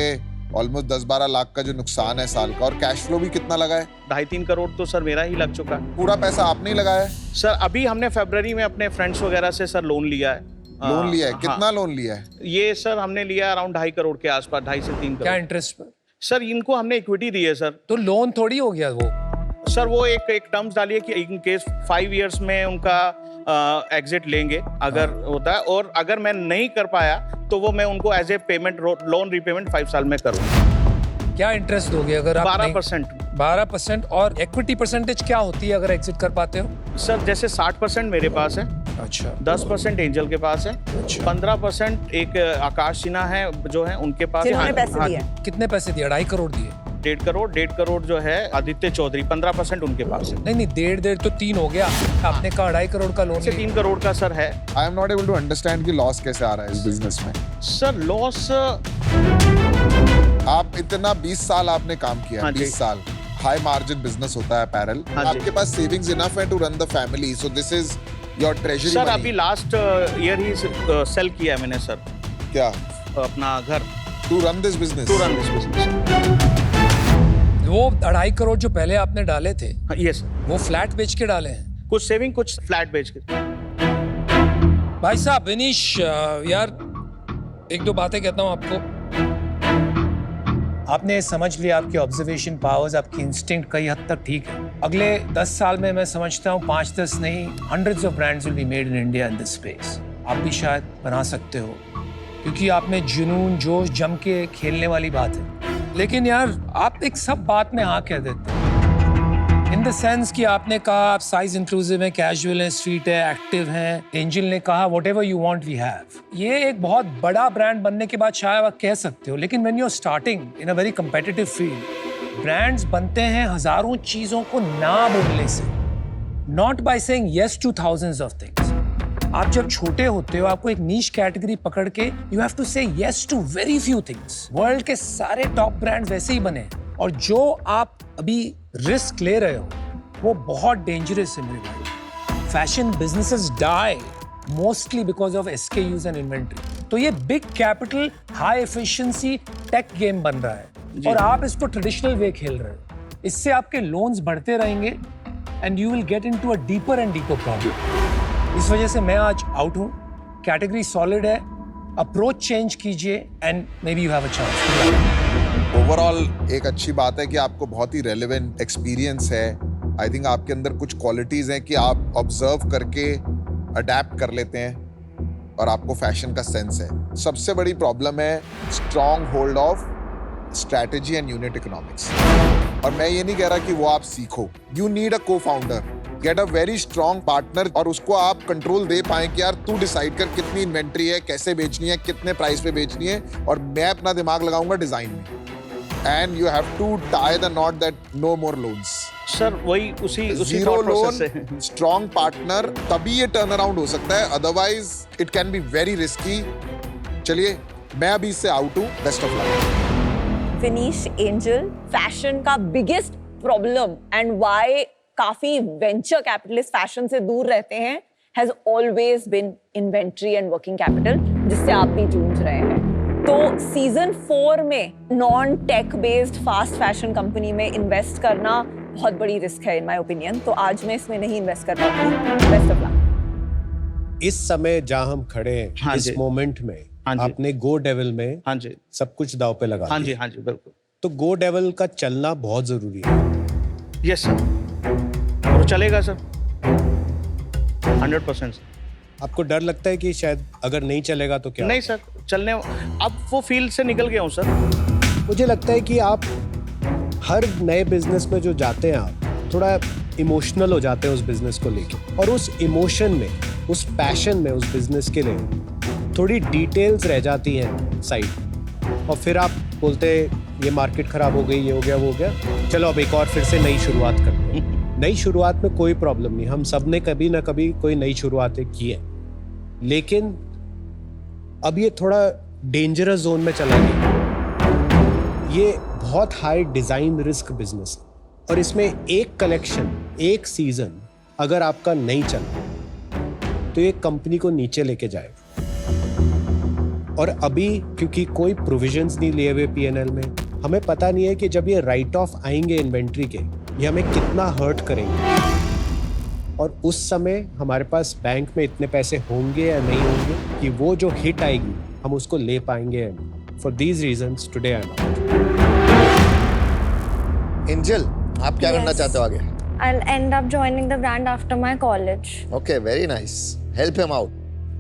ऑलमोस्ट 10-12 लाख का जो नुकसान है साल का, और कैश फ्लो भी कितना लगा है? 2.5-3 करोड़ तो सर मेरा ही लग चुका है। पूरा पैसा आपने ही लगाया है? सर अभी हमने फरवरी में अपने फ्रेंड्स वगैरह से सर लोन लिया है। लोन लिया है? कितना हाँ। लोन लिया है? ये सर हमने लिया है अराउंड 2.5 करोड़ के आसपास, 2.5 से 3 क्या करोड़। इंटरेस्ट पर? सर इनको हमने इक्विटी दी है सर। तो लोन थोड़ी हो गया वो। सर वो एक टर्म्स डालिए कि इन केस 5 इयर्स में उनका एग्जिट लेंगे अगर होता है, और अगर मैं नहीं कर पाया तो वो मैं उनको as a payment loan repayment 5 साल में करूँ। क्या इंटरेस्ट दोगे अगर आप 12%। 12%। और इक्विटी परसेंटेज क्या होती है अगर एग्जिट कर पाते हो? सर जैसे 60% मेरे पास है, अच्छा। 10% एंजल के पास है, अच्छा। 15% एक आकाश सिन्हा है जो है उनके पास। जिन्होंने पैसे दिए। कितने पैसे दिए? 2.5 करोड़ दिए। 1.5 करोड़ जो है आदित्य चौधरी, 15% उनके पास है। नहीं 1.5 तो 3 हो गया। आपने कहा 2.5 करोड़ का लोन। 3 करोड़ का सर है। I am not able to understand कि लॉस कैसे आ रहा है इस बिजनेस में। सर लॉस, आप इतना 20 साल आपने काम किया। हाँ जी। 20 साल हाई मार्जिन बिजनेस होता है अपैरल। हाँ जी। आपके पास सेविंग्स इनफ है to run the family, so this is your treasury sir money. अभी लास्ट ईयर ही सेल किया है मैंने सर क्या? अपना घर, to run this business. To run this business. वो 2.5 करोड़ जो पहले आपने डाले थे, यस, वो फ्लैट बेच के डाले हैं? कुछ सेविंग कुछ फ्लैट बेच के। भाई साहब विनीश, यार 1-2 बातें कहता हूँ आपको। आपने समझ लिया, आपकी ऑब्जर्वेशन पावर्स, आपकी इंस्टिंक्ट कई हद तक ठीक है। अगले 10 साल में मैं समझता हूँ 5-10 नहीं, hundreds of brands will be made in India in this space। आप भी शायद बना सकते हो, क्योंकि आप में जुनून, जोश, जम के खेलने वाली बात है। लेकिन यार आप एक सब बात में हाँ कह देते हैं इन द सेंस कि आपने कहा आप साइज इंक्लूसिव है, कैजुअल है, स्ट्रीट है, एक्टिव है। एंजल ने कहा whatever you want we have. ये एक बहुत बड़ा ब्रांड बनने के बाद शायद आप कह सकते हो, लेकिन when you are starting in a very competitive field, brands बनते हैं हजारों चीजों को ना बोलने से, not by saying yes to thousands of things. आप जब छोटे होते हो आपको एक नीश कैटेगरी पकड़ के you have to say yes to very few things. World के सारे टॉप ब्रांड्स वैसे ही बने, और जो आप अभी रिस्क ले रहे हो वो बहुत डेंजरस है मेरे भाई। Fashion businesses die mostly because of SKUs and inventory. तो ये big capital high efficiency tech game बन रहा है और आप इसको ट्रेडिशनल वे खेल रहे हो। इससे आपके लोन्स बढ़ते रहेंगे and you will get into a deeper and deeper problem. इस वजह से मैं आज आउट हूँ। कैटेगरी सॉलिड है, अप्रोच चेंज कीजिए and may be you have a chance. Overall एक अच्छी बात है कि आपको बहुत ही रेलेवेंट एक्सपीरियंस है। आई थिंक आपके अंदर कुछ क्वालिटीज हैं कि आप ऑब्जर्व करके अडेप्ट कर लेते हैं और आपको फैशन का सेंस है। सबसे बड़ी प्रॉब्लम है strong hold of strategy and unit economics. और मैं ये नहीं कह रहा कि वो आप सीखो, यू नीड अ को founder, get a very strong partner और उसको आप कंट्रोल दे पाए कि यार तू डिसाइड कर कितनी इन्वेंट्री है, कैसे बेचनी है, कितने प्राइस पे बेचनी है, और मैं अपना दिमाग लगाऊंगा डिजाइन में। And you have to tie the knot that no more loans. Sir वही उसी जीरो thought process लोन, से स्ट्रॉन्ग पार्टनर, तभी ये टर्न अराउंड हो सकता है, otherwise it can be very risky. चलिए मैं अभी इससे आउट हूँ, best of luck. Finish Angel, fashion का बिगेस्ट प्रॉब्लम एंड व्हाई काफी वेंचर कैपिटलिस्ट फैशन से दूर रहते हैं has always been inventory and working capital, जिससे आप भी जूझ रहे हैं। तो सीजन 4 में non tech based fast fashion company में इन्वेस्ट करना बहुत बड़ी रिस्क है इन माय ओपिनियन। तो आज मैं इसमें नहीं इन्वेस्ट कर पाऊंगी। Best of luck. इस समय जहां हम खड़े हैं, हाँ इस जी। मोमेंट में हाँ जी। आपने गो डेविल में हाँ जी, सब कुछ दाव पे लगा हाँ जी, दिया। हाँ जी, बिल्कुल। तो गो डेविल का चलना बहुत जरूरी है। यस सर, और चलेगा सर 100%। आपको डर लगता है कि शायद अगर नहीं चलेगा तो क्या? नहीं सर, चलने अब वो फील्ड से निकल गया हूँ सर। मुझे लगता है कि आप हर नए बिजनेस में जो जाते हैं आप थोड़ा इमोशनल हो जाते हैं उस बिजनेस को लेके, और उस इमोशन में, उस पैशन में, उस बिजनेस के लिए थोड़ी डिटेल्स रह जाती हैं साइड, और फिर आप बोलते हैं ये मार्केट खराब हो गई, ये हो गया, वो हो गया, चलो अब एक और फिर से नई शुरुआत करते हैं। नई शुरुआत में कोई प्रॉब्लम नहीं, हम सब ने कभी ना कभी कोई नई शुरुआतें की है, लेकिन अब ये थोड़ा डेंजरस जोन में चला गया। ये बहुत हाई डिजाइन रिस्क बिजनेस है, और इसमें एक कलेक्शन, एक सीजन अगर आपका नहीं चला तो ये कंपनी को नीचे लेके जाएगा। और अभी क्योंकि कोई प्रोविजंस नहीं लिए हुए P&L में, हमें पता नहीं है कि जब ये राइट ऑफ आएंगे इन्वेंट्री के, ये हमें कितना हर्ट करेंगे, और उस समय हमारे पास बैंक में इतने पैसे होंगे या नहीं होंगे कि वो जो हिट आएगी हम उसको ले पाएंगे या नहीं। For these reasons today I am out. Angel, आप क्या करना Yes. चाहते हो आगे? I'll end up joining the brand after my college. Okay, very nice, help him out.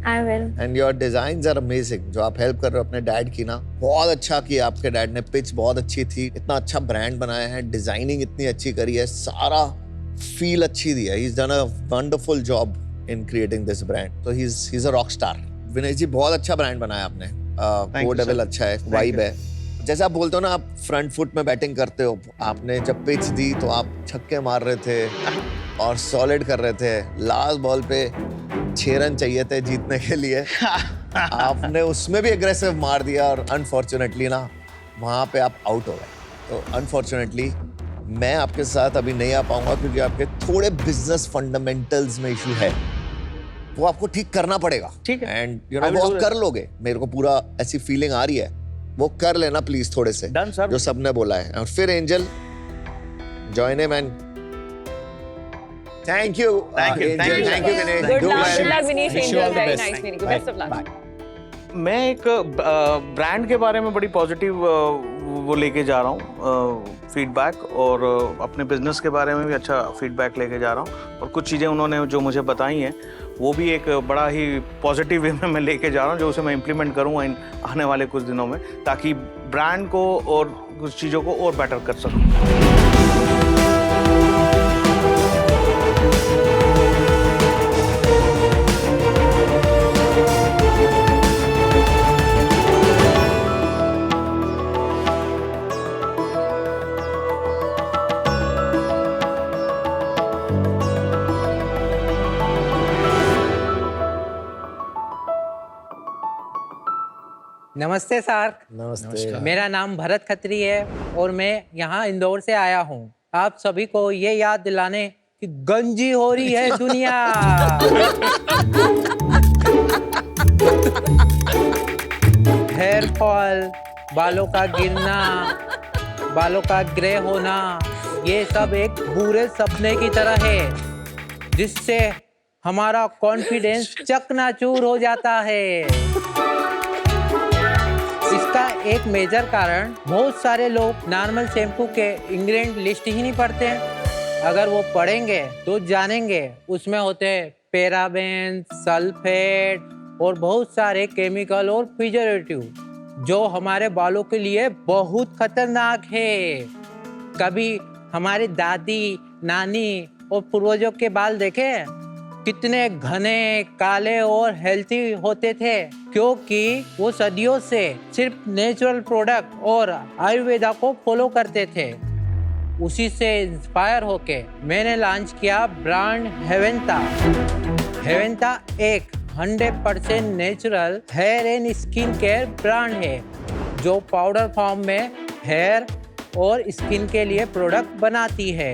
I will. And your designs are amazing. जो आप हेल्प कर रहे हो अपने डैड की ना, बहुत अच्छा किया आपके डैड ने, पिच बहुत अच्छी थी, इतना अच्छा ब्रांड बनाया है, डिजाइनिंग इतनी अच्छी करी है, सारा फील अच्छी दी है। He is done a wonderful job in creating this brand, तो he is a rock star. Vinay ji, बहुत अच्छा ब्रांड बनाया आपने। you, वो डेविल sir. अच्छा है, Thank वाइब you. है। जैसे आप बोलते हो ना, आप फ्रंट फुट में बैटिंग करते हो, आपने जब पिच दी तो आप छक्के मार रहे थे और सॉलिड कर रहे थे। लास्ट बॉल पे 6 रन चाहिए थे जीतने के लिए, आपने उसमें भी एग्रेसिव मार दिया, और अनफॉर्चुनेटली ना वहाँ पे आप आउट हो गए। तो अनफॉर्चुनेटली मैं आपके साथ अभी नहीं आ पाऊंगा, क्योंकि आपके थोड़े बिजनेस फंडामेंटल्स में इशू है, वो आपको ठीक करना पड़ेगा। ठीक है। एंड I will वो do आप that. कर लोगे, मेरे को पूरा ऐसी फीलिंग आ रही है, वो कर लेना प्लीज थोड़े से। Done, sir. जो सबने बोला है। और फिर angel, join him and thank you. Thank you, thank you, thank you sir. Vinesh. Good Do luck, well. good luck, Vinesh Wish you all Angel. the Very best. nice meeting you. Bye. Best of luck. मैं एक ब्रांड के बारे में बड़ी पॉजिटिव वो लेके जा रहा हूँ फीडबैक, और अपने बिजनेस के बारे में भी अच्छा फीडबैक लेके जा रहा हूँ। और कुछ चीज़ें उन्होंने जो मुझे बताई हैं वो भी एक बड़ा ही पॉजिटिव वे में मैं लेके जा रहा हूँ, जो उसे मैं इम्प्लीमेंट करूँगा इन आने वाले कुछ दिनों में, ताकि ब्रांड को और कुछ चीज़ों को और बेटर कर सकूँ। नमस्ते सर। नमस्ते। मेरा नाम भरत खत्री है और मैं यहाँ इंदौर से आया हूँ आप सभी को ये याद दिलाने कि गंजी हो रही है दुनिया। हेयर फॉल, बालों का गिरना, बालों का ग्रे होना, ये सब एक बुरे सपने की तरह है जिससे हमारा कॉन्फिडेंस चकनाचूर हो जाता है। इसका एक मेजर कारण बहुत सारे लोग नॉर्मल शैम्पू के इंग्रेडिएंट लिस्ट ही नहीं पढ़ते हैं। अगर वो पढ़ेंगे तो जानेंगे उसमें होते हैं पैराबेन, सल्फेट और बहुत सारे केमिकल और प्रिजर्वेटिव जो हमारे बालों के लिए बहुत खतरनाक है। कभी हमारी दादी, नानी और पूर्वजों के बाल देखे कितने घने, काले और हेल्थी होते थे, क्योंकि वो सदियों से सिर्फ नेचुरल प्रोडक्ट और आयुर्वेदा को फॉलो करते थे। उसी से इंस्पायर होके मैंने लॉन्च किया ब्रांड हेवेंता। हेवेंता एक 100% natural hair and skin care brand है जो पाउडर फॉर्म में हेयर और स्किन के लिए प्रोडक्ट बनाती है।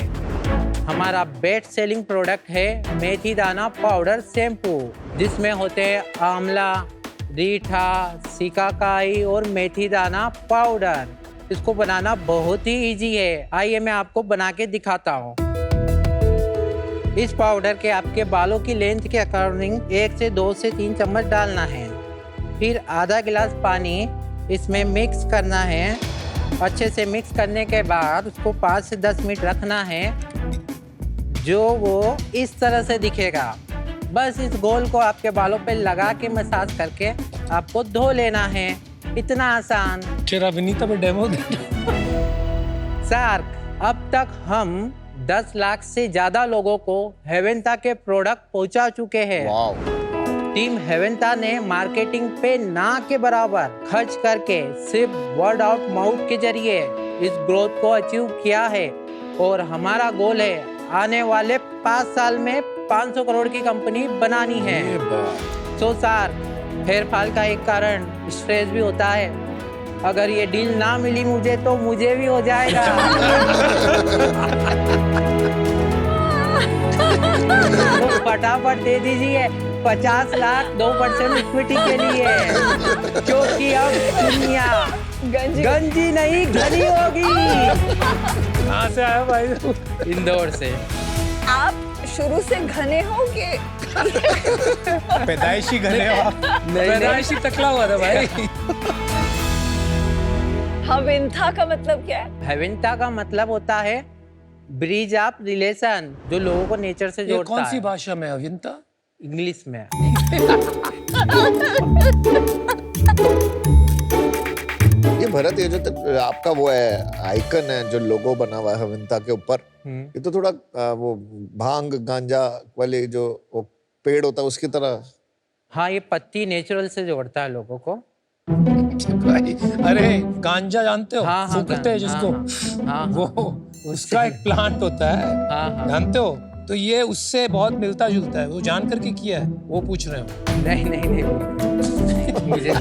हमारा बेस्ट सेलिंग प्रोडक्ट है मेथी दाना पाउडर शैम्पू, जिसमें होते हैं आंवला, रीठा, सिकाकाई और मेथी दाना पाउडर। इसको बनाना बहुत ही इजी है। आइए मैं आपको बना के दिखाता हूँ। इस पाउडर के आपके बालों की लेंथ के अकॉर्डिंग 1 से 2 से 3 चम्मच डालना है। फिर आधा गिलास पानी इसमें मिक्स करना है। अच्छे से मिक्स करने के बाद उसको 5 से 10 मिनट रखना है, जो वो इस तरह से दिखेगा। बस इस घोल को आपके बालों पे लगा के मसाज करके आपको धो लेना है। इतना आसान। तेरा विनीता में डेमो दे। सर, अब तक हम 10 लाख से ज्यादा लोगों को हेवेंता के प्रोडक्ट पहुंचा चुके हैं। टीम हेवेंता ने मार्केटिंग पे ना के बराबर खर्च करके सिर्फ वर्ड ऑफ माउथ के जरिए इस ग्रोथ को अचीव किया है और हमारा गोल है आने वाले 5 साल में 500 करोड़ की कंपनी बनानी है। तो सर, हेयर फॉल का एक कारण स्ट्रेस भी होता है। अगर ये डील ना मिली मुझे तो मुझे भी हो जाएगा। तो फटाफट दे दीजिए 50 लाख 2% इक्विटी के लिए, क्योंकि अब दुनिया गंजी नहीं घनी होगी। कहाँ से आया भाई? इंदौर से। आप शुरू से घने हो कि पैदाइशी घने हो आप? पैदाइशी टकला हुआ था भाई। हविंथा का मतलब क्या है? हेवेंता का मतलब होता है ब्रिज ऑफ रिलेशन, जो लोगों को नेचर से ये जोड़ता कौन है। सी भाषा में अविंता? इंग्लिश में। ये भरत, ये जो आपका वो है आइकन है जो लोगो बना हुआ है हविंता के ऊपर, ये तो थोड़ा वो भांग गांजा वाले जो वो पेड़ होता है उसकी तरह। हाँ, ये पत्ती नेचुरल से जोड़ता है लोगों को। अरे गांजा जानते हो? हाँ, हाँ, फूकते हैं जिसको। हाँ, वो उसका एक प्लांट होता है, हाँ। जानते हो? तो ये उससे बहुत मिलता जुलता है। वो जान करके किया है, वो पूछ रहे हो? नहीं मुझे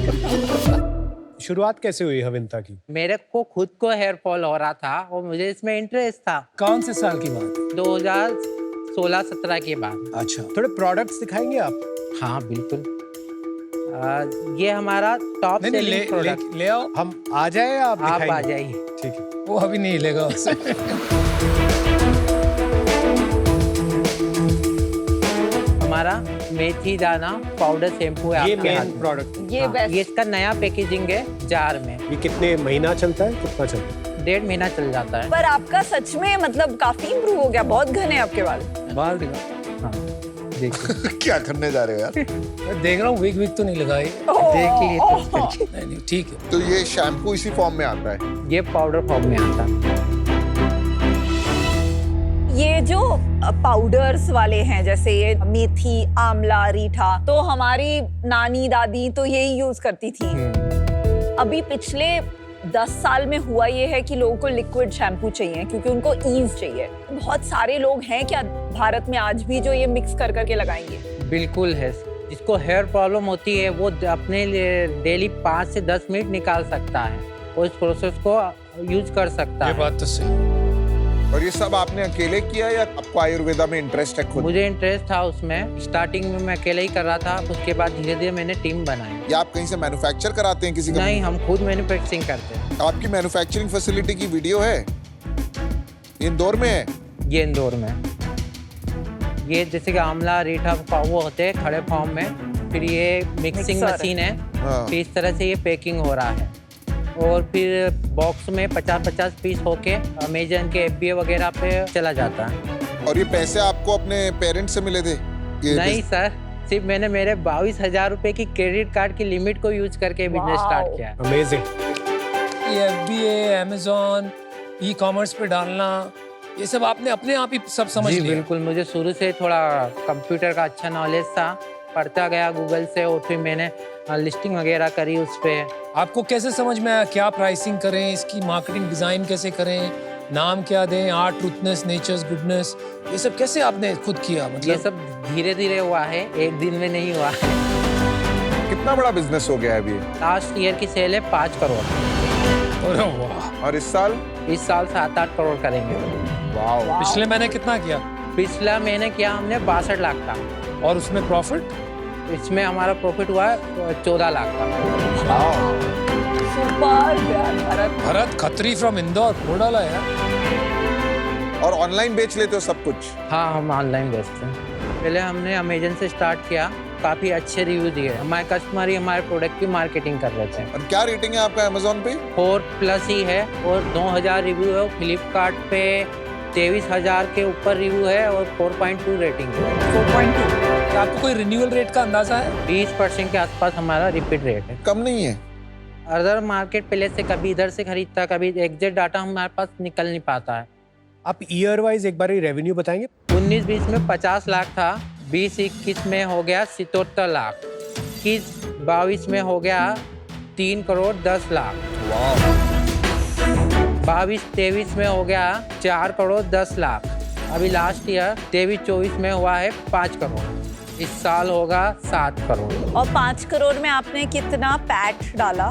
शुरुआत कैसे हुई हविंता की? मेरे को खुद को हेयर फॉल हो रहा था और मुझे इसमें इंटरेस्ट था। कौन से साल की बात? 2016-17 के बाद। अच्छा, थोड़े प्रोडक्ट्स दिखाएंगे आप? हाँ बिल्कुल। ये हमारा टॉप सेलिंग प्रोडक्ट। ले आओ। हम आ जाए या आप आप दिखाएंगे? आ जाइए। ठीक है। वो अभी नहीं लेगा उससे। हमारा मेथी दाना पाउडर शैम्पू है ये आपके हाथ मेन में। प्रोडक्ट ये हाँ, बेस्ट ये इसका नया पैकेजिंग है जार में। ये कितने महीना चलता है, कितना चलता है? 1.5 महीना चल जाता है। पर आपका सच में मतलब काफी इम्प्रूव हो गया, बहुत घने आपके बाल। बाल दिखा। हाँ देखिए क्या करने जा रहे हो यार? मैं देख रहा हूँ विग तो नहीं लगाई। देख लिए तो नहीं नहीं ठीक है। तो ये शैम्पू इसी फॉर्म में आता है? ये पाउडर फॉर्म में आता है। ये जो पाउडर्स वाले हैं जैसे ये मेथी, आंवला, रीठा, तो हमारी नानी दादी तो यही यूज करती थी। अभी पिछले 10 साल में हुआ ये है कि लोगों को लिक्विड शैम्पू चाहिए क्योंकि उनको ईज चाहिए। बहुत सारे लोग हैं क्या भारत में आज भी जो ये मिक्स कर करके लगाएंगे? बिल्कुल है। जिसको हेयर प्रॉब्लम होती है वो अपने लिए डेली 5 से 10 मिनट निकाल सकता है, वो इस प्रोसेस को यूज कर सकता ये है। बात तो सही। और ये सब आपने अकेले किया या आपको आयुर्वेदा में इंटरेस्ट है खुद? मुझे इंटरेस्ट था उसमें। स्टार्टिंग में मैं अकेले ही कर रहा था, उसके बाद धीरे धीरे मैंने टीम बनाई। या आप कहीं से मैन्युफैक्चर कराते हैं किसी का? नहीं, हम खुद मैन्युफैक्चरिंग करते हैं। आपकी मैन्युफैक्चरिंग फैसिलिटी की वीडियो है? इंदौर में है? ये इंदौर में। ये जैसे कि आंवला रीठा वो होते हैं खड़े फॉर्म में, फिर ये मिक्सिंग मिक्सर है। मशीन है, हाँ। फिर इस तरह से ये पैकिंग हो रहा है और फिर बॉक्स में 50-50 पीस होके अमेजन के FBA वगैरह पे चला जाता है। और ये पैसे आपको अपने पेरेंट्स से मिले थे? ये नहीं सर, सिर्फ मैंने मेरे 22,000 रुपए की क्रेडिट कार्ड की लिमिट को यूज करके बिजनेस Wow. स्टार्ट किया है। अमेजिंग। ये FBA, Amazon, ई-कॉमर्स पे डालना, ये सब आपने अपने आप ही सब समझ जी लिया। बिल्कुल, मुझे शुरू से थोड़ा कंप्यूटर का अच्छा नॉलेज था, पढ़ता गया गूगल से और फिर मैंने लिस्टिंग वगैरह करी उस पे। आपको कैसे समझ में आया क्या प्राइसिंग करें, इसकी मार्केटिंग डिजाइन कैसे करें, नाम क्या दें, आर्ट, ट्रूथनेस, नेचर्स, गुडनेस, ये सब कैसे आपने खुद किया? ये मतलब सब धीरे धीरे हुआ है, एक दिन में नहीं हुआ है। कितना बड़ा बिजनेस हो गया है अभी? लास्ट ईयर की सेल है 5 करोड़। अरे वाह। और इस साल? इस साल 7-8 करोड़ करेंगे। वाह। पिछले महीने कितना किया? पिछला महीने किया हमने 62 लाख का, और उसमें प्रॉफिट? इसमें हमारा प्रॉफिट हुआ है 14 लाख का। सुपर यार भरत। भरत खत्री फ्रॉम इंदौर, वो डाला यार। और ऑनलाइन बेच लेते हो सब कुछ? हाँ, हम ऑनलाइन बेचते हैं। पहले हमने अमेजन से स्टार्ट किया, काफ़ी अच्छे रिव्यू दिए। हमारे कस्टमर ही हमारे प्रोडक्ट की मार्केटिंग कर रहे थे। और क्या रेटिंग है आपका अमेजोन पे? 4+ ही है और 2000 रिव्यू है। फ्लिपकार्ट पे 23,000 के ऊपर रिव्यू है और 4.2 रेटिंग है। 4.2। क्या आपको कोई रिन्यूअल रेट का अंदाजा है? 20% के आसपास हमारा रिपीट रेट है। कम नहीं है? अदर मार्केट प्लेस से कभी इधर से खरीदता, कभी एग्जैक्ट डाटा हमारे पास निकल नहीं पाता है। आप ईयर वाइज एक बार रेवेन्यू बताएंगे? 19-20 में 50 लाख था, 20-21 में हो गया 77 लाख, 21-22 में हो गया 3 करोड़ 10 लाख, 22-23 में हो गया 4 करोड़ 10 लाख, अभी लास्ट ईयर 23-24 में हुआ है 5 करोड़, इस साल होगा 7 करोड़। और 5 करोड़ में आपने कितना पैट डाला?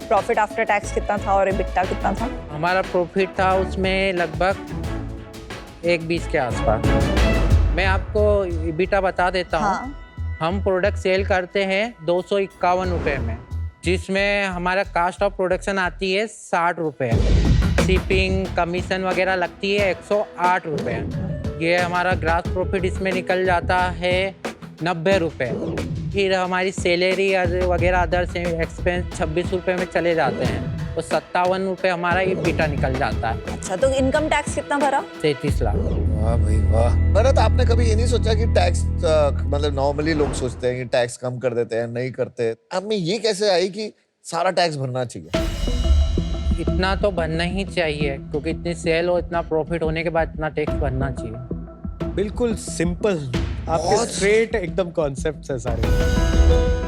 प्रॉफिट आफ्टर टैक्स कितना था और EBITDA कितना था? हमारा प्रॉफिट था उसमें लगभग 1.20 के आसपास। मैं आपको EBITDA बता देता हूँ। हाँ। हम प्रोडक्ट सेल करते हैं 251 रुपये में, जिसमें हमारा कास्ट ऑफ प्रोडक्शन आती है 60 रुपये, शिपिंग कमीशन वगैरह लगती है 108 रुपये। ये हमारा ग्रास प्रॉफिट इसमें निकल जाता है 90 रुपये। फिर हमारी सैलरी वगैरह अदर से एक्सपेंस 26 रुपये में चले जाते हैं, तो 57 रुपये हमारा EBITDA निकल जाता है। अच्छा, तो इनकम टैक्स कितना भरा? 33 लाख। वाह भाई वाह। भरत, आपने कभी ये नहीं सोचा कि टैक्स मतलब नॉर्मली लोग सोचते हैं कि टैक्स कम कर देते हैं, नहीं करते, अब में ये कैसे आई कि सारा टैक्स भरना चाहिए? इतना तो भरना ही चाहिए क्योंकि इतनी सेल और इतना प्रॉफिट होने के बाद इतना टैक्स भरना चाहिए। बिल्कुल सिंपल, आपके स्ट्रेट एकदम कॉन्सेप्ट्स है सारे।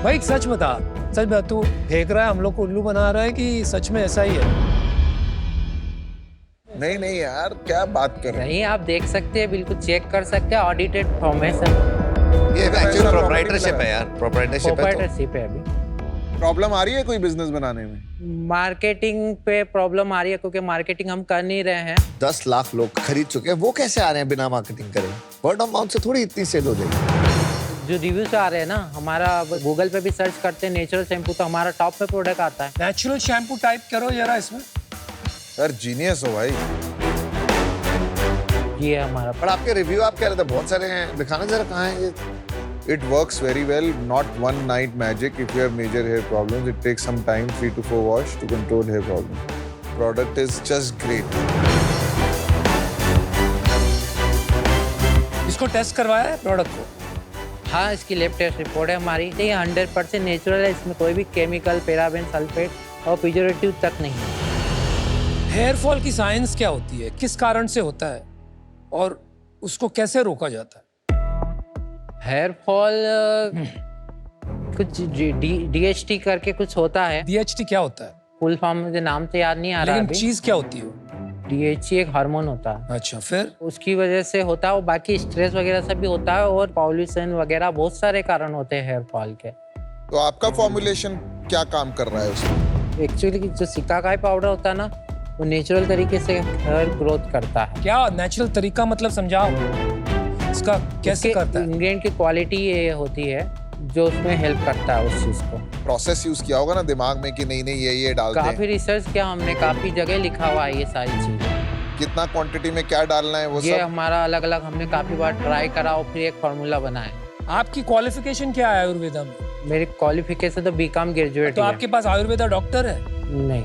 भाई सच बता, सच बता, तू फेंक रहा है हम लोग को उल्लू बना रहा है कि सच में ऐसा ही है? नहीं नहीं यार, क्या बात कर रहे हैं? नहीं, आप देख सकते हैं, बिल्कुल चेक कर सकते हैं, ऑडिटेड फॉर्म है सर। ये एक्चुअली प्रोप्राइटरशिप है यार, प्रोप्राइटरशिप है। तो प्रोप्राइटरशिप है। अभी प्रॉब्लम आ रही है कोई बिजनेस बनाने में? मार्केटिंग पे प्रॉब्लम आ रही है क्योंकि मार्केटिंग हम कर नहीं रहे हैं। 10 लाख लोग खरीद चुके हैं, वो कैसे आ रहे हैं बिना मार्केटिंग करे? वर्ड ऑफ माउथ से थोड़ी इतनी सेल हो जाएगी। जो रिव्यूज आ रहे हैं ना, हमारा गूगल पे भी सर्च करते हैं नेचुरल शैम्पू, तो हमारा टॉप पे प्रोडक्ट आता है। नेचुरल शैम्पू टाइप करो जरा इसमें। सर जीनियस हो भाई। ये है हमारा। पर आपके रिव्यू आप कह रहे थे बहुत सारे हैं, दिखाना जरा कहाँ है ये? It works very well, not one night magic. If you have major hair problems, it takes some time, 3 to 4 wash to control hair problems. Product is just great. इसको टेस्ट करवाया है प्रोडक्ट को? हाँ, इसकी लैब टेस्ट रिपोर्ट है हमारी। ये 100% नेचुरल है, इसमें कोई भी केमिकल, पैराबेन, सल्फेट और प्रिजर्वेटिव तक नहीं है। हेयर फॉल की साइंस क्या होती है, किस कारण से होता है और उसको कैसे रोका जाता है? हेयर फॉल कुछ DHT करके कुछ होता है। DHT क्या होता है? फुल फॉर्म मुझे नाम तो याद नहीं आ रहा लेकिन अभी। चीज क्या होती है? DHT एक हार्मोन होता है। अच्छा, फिर उसकी वजह से होता है, और बाकी स्ट्रेस वगैरह से भी होता है, और पॉल्यूशन वगैरह बहुत सारे कारण होते हैं हेयर फॉल के। तो आपका फॉर्मुलेशन क्या काम कर रहा है उसमें? एक्चुअली जो सिकाकाई पाउडर होता है ना, वो नेचुरल तरीके से हेयर ग्रोथ करता है। क्या नेचुरल तरीका मतलब समझाओ, इसका कैसे करता है? इंग्रेडिएंट की क्वालिटी ये होती है जो उसमें हेल्प करता है उस चीज को। प्रोसेस यूज किया होगा ना दिमाग में कि नहीं ये डालते हैं। काफी रिसर्च किया हमने, काफी जगह लिखा हुआ है ये सारी चीजें। कितना क्वांटिटी में क्या डालना है वो ये सब? हमारा अलग अलग हमने काफी बार ट्राई करा और फिर एक फार्मूला बनाया। आपकी क्वालिफिकेशन क्या है आयुर्वेदा में? मेरी क्वालिफिकेशन तो बीकॉम ग्रेजुएट तो आपके पास आयुर्वेदा डॉक्टर है? नहीं।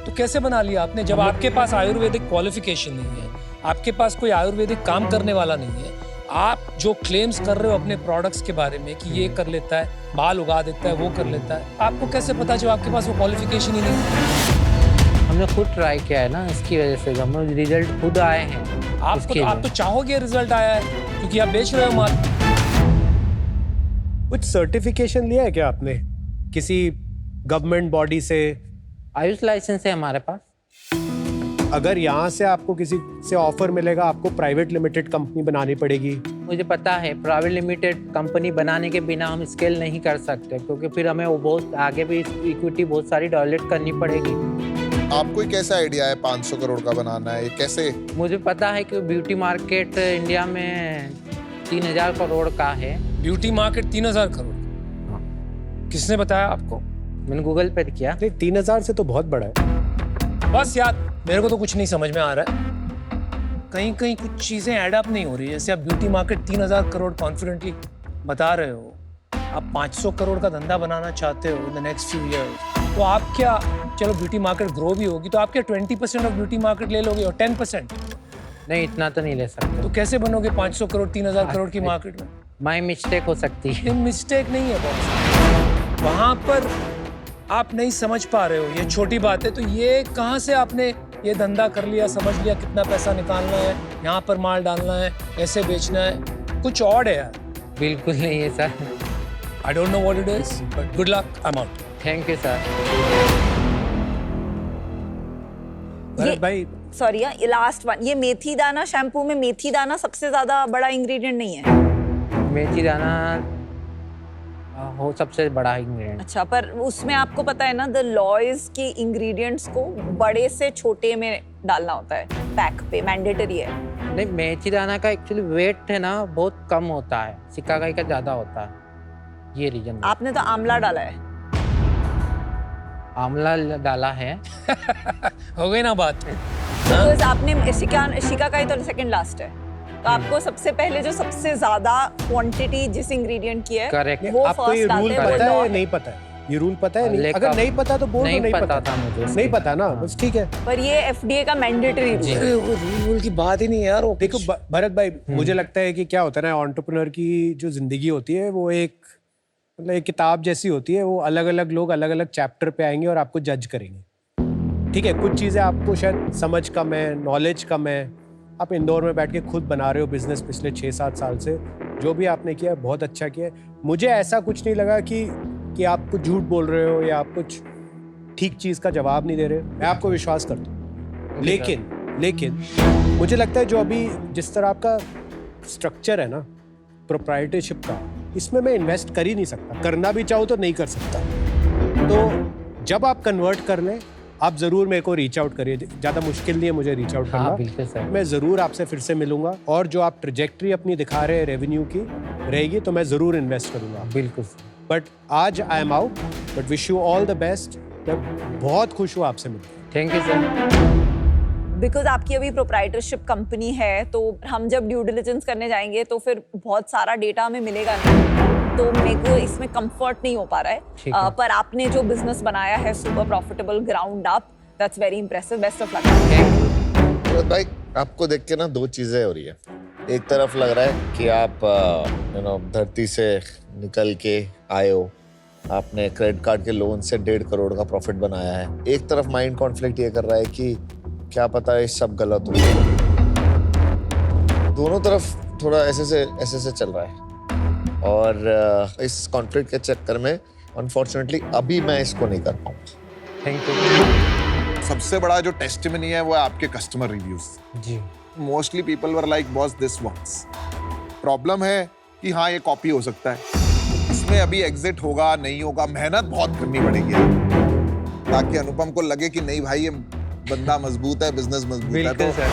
तो कैसे बना लिया आपने जब आपके पास आयुर्वेदिक क्वालिफिकेशन नहीं है, आपके पास कोई आयुर्वेदिक काम करने वाला नहीं है? आप जो क्लेम्स कर रहे हो अपने प्रोडक्ट्स के बारे में कि ये कर लेता है, बाल उगा देता है, वो कर लेता है, आपको कैसे पता जब आपके पास वो क्वालिफिकेशन ही नहीं है? हमने खुद ट्राई किया है ना, इसकी वजह से हमें रिजल्ट खुद आए हैं। आप तो चाहोगे रिजल्ट आया है क्योंकि आप बेच रहे हो माल। कुछ सर्टिफिकेशन लिया है क्या आपने किसी गवर्नमेंट बॉडी से? आयुष लाइसेंस है हमारे पास। अगर यहाँ से आपको किसी से ऑफर मिलेगा, आपको प्राइवेट लिमिटेड कंपनी बनानी पड़ेगी। मुझे पता है प्राइवेट लिमिटेड कंपनी बनाने के बिना हम स्केल नहीं कर सकते, क्योंकि फिर हमें वो बहुत आगे भी इक्विटी बहुत सारी डेवलप करनी पड़ेगी। आपको कैसा आइडिया है 500 करोड़ का बनाना है, ये कैसे? मुझे पता है कि ब्यूटी मार्केट इंडिया में 3000 करोड़ का है। Beauty market 3000 crore? किसने बताया आपको? मैंने गूगल पे किया। नहीं, 3000 से तो बहुत बड़ा है। बस यार, मेरे को तो कुछ नहीं समझ में आ रहा है। कहीं कहीं कुछ चीजें ऐड अप नहीं हो रही है। जैसे आप ब्यूटी मार्केट 3000 करोड़ कॉन्फिडेंटली बता रहे हो, आप 500 करोड़ का धंधा बनाना चाहते हो in the next few years, तो आप क्या, चलो ब्यूटी मार्केट ग्रो भी होगी तो आप क्या 20% ऑफ ब्यूटी मार्केट ले लोगे और 10%? नहीं, इतना तो नहीं ले सकते। तो कैसे बनोगे 500 करोड़ 3000 करोड़ की मार्केट में? माई मिस्टेक हो सकती है। मिस्टेक नहीं है बॉस, वहां पर आप नहीं समझ पा रहे हो, ये छोटी बात है। तो ये कहाँ से आपने ये धंधा कर लिया, समझ लिया कितना पैसा निकालना है, यहाँ पर माल डालना है, ऐसे बेचना है? कुछ और है यार। बिल्कुल नहीं है sir. I don't know what it is, but good luck. I'm out. Thank you sir. Bharat भाई, सॉरी, ये लास्ट वन, ये मेथी दाना शैम्पू में मेथी दाना सबसे ज्यादा बड़ा इंग्रेडिएंट नहीं है? मेथी दाना हो सबसे बड़ा इंग्रेडिएंट। अच्छा, पर उसमें आपको पता है ना, द लॉज के इंग्रेडिएंट्स को बड़े से छोटे में डालना होता है, पैक पे मैंडेटरी है। नहीं, मेथी दाना का एक्चुअली वेट है ना बहुत कम होता है, सिकाकाई का ज्यादा होता है, ये रीजन। आपने तो आंवला डाला है। आंवला डाला है। हो गई ना बात। बिकॉज आपने शिकाकाई तो सेकंड लास्ट है, तो आपको सबसे पहले जो सबसे ज्यादा क्वांटिटी जिस इंग्रेडिएंट की है करेक्ट। वो आपको ये फर्स्ट रूल डालते हैं, पता वो है law या नहीं पता है? ये रूल पता है नहीं? लेकिन अगर नहीं पता तो बोल दो नहीं पता था मुझे। नहीं पता ना, बस ठीक है। पर ये एफडीए का मैंडेटरी रूल है। रूल की बात ही नहीं है यार। देखो भरत भाई, मुझे लगता है कि क्या होता है ना, एंटरप्रेन्योर की जो जिंदगी होती है वो एक मतलब एक किताब जैसी होती है। वो अलग अलग लोग अलग अलग चैप्टर पे आएंगे और आपको जज करेंगे। ठीक है, कुछ चीज़ें आपको शायद समझ कम है, नॉलेज कम है। आप इंदौर में बैठ के खुद बना रहे हो बिजनेस पिछले 6-7 साल से, जो भी आपने किया है बहुत अच्छा किया है। मुझे ऐसा कुछ नहीं लगा कि आप कुछ झूठ बोल रहे हो या आप कुछ ठीक चीज़ का जवाब नहीं दे रहे हो। मैं आपको विश्वास करता हूँ, लेकिन मुझे लगता है जो अभी जिस तरह आपका स्ट्रक्चर है ना प्रोप्राइटरशिप का, इसमें मैं इन्वेस्ट कर ही नहीं सकता। करना भी चाहूँ तो नहीं कर सकता। तो जब आप कन्वर्ट कर लें, आप ज़रूर मेरे को रीच आउट करिए। ज़्यादा मुश्किल नहीं है मुझे रीच आउट करना। बिल्कुल सर। मैं ज़रूर आपसे फिर से मिलूंगा, और जो आप ट्रेजेक्ट्री अपनी दिखा रहे हैं रेवेन्यू की रहेगी तो मैं ज़रूर इन्वेस्ट करूंगा। बिल्कुल। बट आज आई am out, but wish you all the best. मैं बहुत खुश हूँ आपसे मिलकर। Thank you sir. बिकॉज आपकी अभी प्रोप्राइटरशिप कंपनी है, तो हम जब ड्यू डिलिजेंस करने जाएंगे तो फिर बहुत सारा डेटा हमें मिलेगा नहीं, तो मेरे को इसमें कंफर्ट नहीं हो पा रहा है। पर आपने जो बिजनेस बनाया है super profitable ground up, that's very impressive, best of luck. भाई आपको देख के ना दो चीजें हो रही है। एक तरफ लग रहा है कि आप धरती से निकल के आए हो, आपने क्रेडिट कार्ड के लोन से 1.5 करोड़ का प्रॉफिट बनाया है। एक तरफ माइंड कॉन्फ्लिक्ट ये कर रहा है कि क्या पता है सब गलत हो। दोनों तरफ थोड़ा ऐसे से चल रहा है, और इस कॉन्फ्लिक्ट के चक्कर में अनफॉर्चुनेटली अभी मैं इसको नहीं कर पाऊंगा। Thank you. सबसे बड़ा जो टेस्टिमनी है वो है आपके कस्टमर रिव्यूज। जी mostly people were like boss this works. Problem है कि हाँ ये कॉपी हो सकता है, इसमें अभी एग्जिट होगा नहीं होगा, मेहनत बहुत करनी पड़ेगी ताकि अनुपम को लगे कि नहीं भाई ये बंदा मजबूत है, बिजनेस मजबूत है।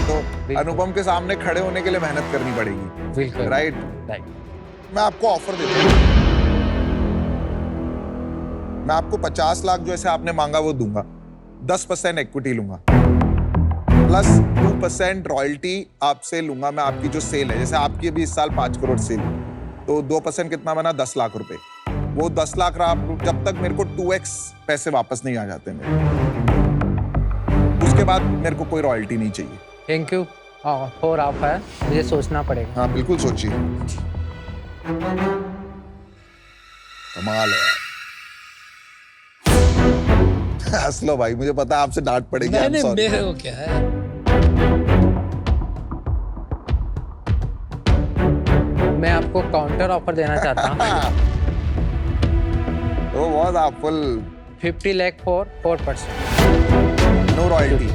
तो अनुपम के सामने खड़े होने के लिए मेहनत करनी पड़ेगी। राइट। मैं आपको ऑफर देता हूँ, मैं आपको 50 लाख जो ऐसे आपने मांगा वो दूंगा, 10% इक्विटी लूंगा, प्लस 2% रॉयल्टी आपसे लूंगा मैं, आपकी जो सेल है। जैसे आपकी अभी इस साल 5 करोड़ सेल, तो 2% कितना बना? 10 लाख रुपए। वो 10 लाख रहा, जब तक मेरे को 2x पैसे वापस नहीं आ जाते मेरे, उसके बाद मेरे को कोई रॉयल्टी नहीं चाहिए। Thank you for offer. मुझे सोचना पड़ेगा। हाँ बिल्कुल सोचिए। कमाल है। हंस लो भाई, मुझे पता है आपसे डांट पड़ेगी। मेरे को क्या है, मैं आपको काउंटर ऑफर देना चाहता हूँ। तो बहुत आप full 50 lakh for 4%। No royalty.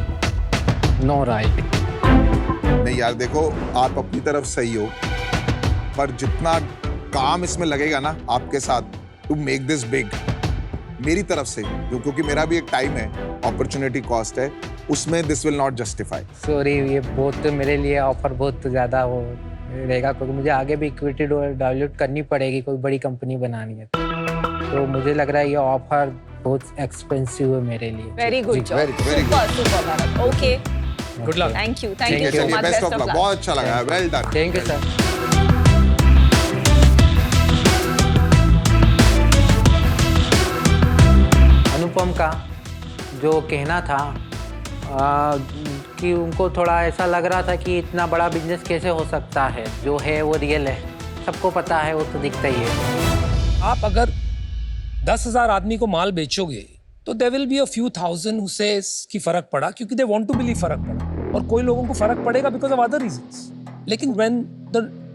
No royalty. नहीं यार देखो, आप अपनी तरफ सही हो, पर जितना काम इसमें लगेगा ना आपके साथ टू मेक दिस बिग, मेरी तरफ से, क्योंकि मेरा भी एक टाइम है, अपॉर्चुनिटी कॉस्ट है, उसमें this will not justify. Sorry, ये बहुत मेरे लिए ऑफर बहुत ज़्यादा वो रहेगा, क्योंकि मुझे आगे भी इक्विटी डाइल्यूट करनी पड़ेगी, कोई बड़ी कंपनी बनानी है। तो मुझे लग रहा है ये ऑफर बहुत एक्सपेंसिव है मेरे लिए। Very good job, very good. Super. Okay, good luck. Thank you so much, best of luck. बहुत अच्छा लगा, well done. Thank you sir. Anupam का जो कहना था कि उनको थोड़ा ऐसा लग रहा था कि इतना बड़ा बिजनेस कैसे हो सकता है, जो है वो रियल है, सबको पता है, वो तो दिखता ही है। आप अगर 10,000 आदमी को माल बेचोगे तो there will be a few thousand who says कि फर्क पड़ा, क्योंकि दे वांट टू बिलीव फर्क पड़ा, और कोई लोगों को फर्क पड़ेगा बिकॉज ऑफ अदर रीजंस। लेकिन when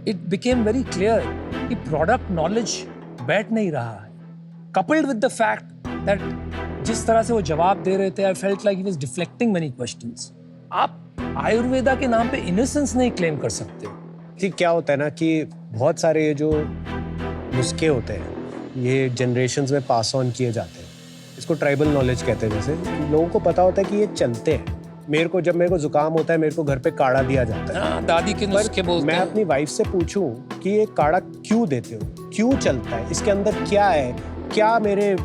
it became very clear कि प्रोडक्ट नॉलेज बैठ नहीं रहा है, coupled with the fact that जिस तरह से वो जवाब दे रहे थे, I felt like he was deflecting many questions. आप आयुर्वेदा के नाम पे इनोसेंस नहीं क्लेम कर सकते। ठीक, क्या होता है ना कि बहुत सारे ये जो नुस्खे होते हैं ये जनरेशन्स में पास ऑन किए जाते हैं, इसको ट्राइबल नॉलेज कहते हैं। जैसे लोगों को पता होता है कि ये चलते हैं। जब मेरे को जुकाम होता है, मेरे को घर पे काढ़ा दिया जाता है। दादी के नुस्खे बोलते मैं हैं। अपनी वाइफ से पूछूं कि ये काढ़ा क्यों देते हो, क्यों चलता है, इसके अंदर क्या है, क्या मेरे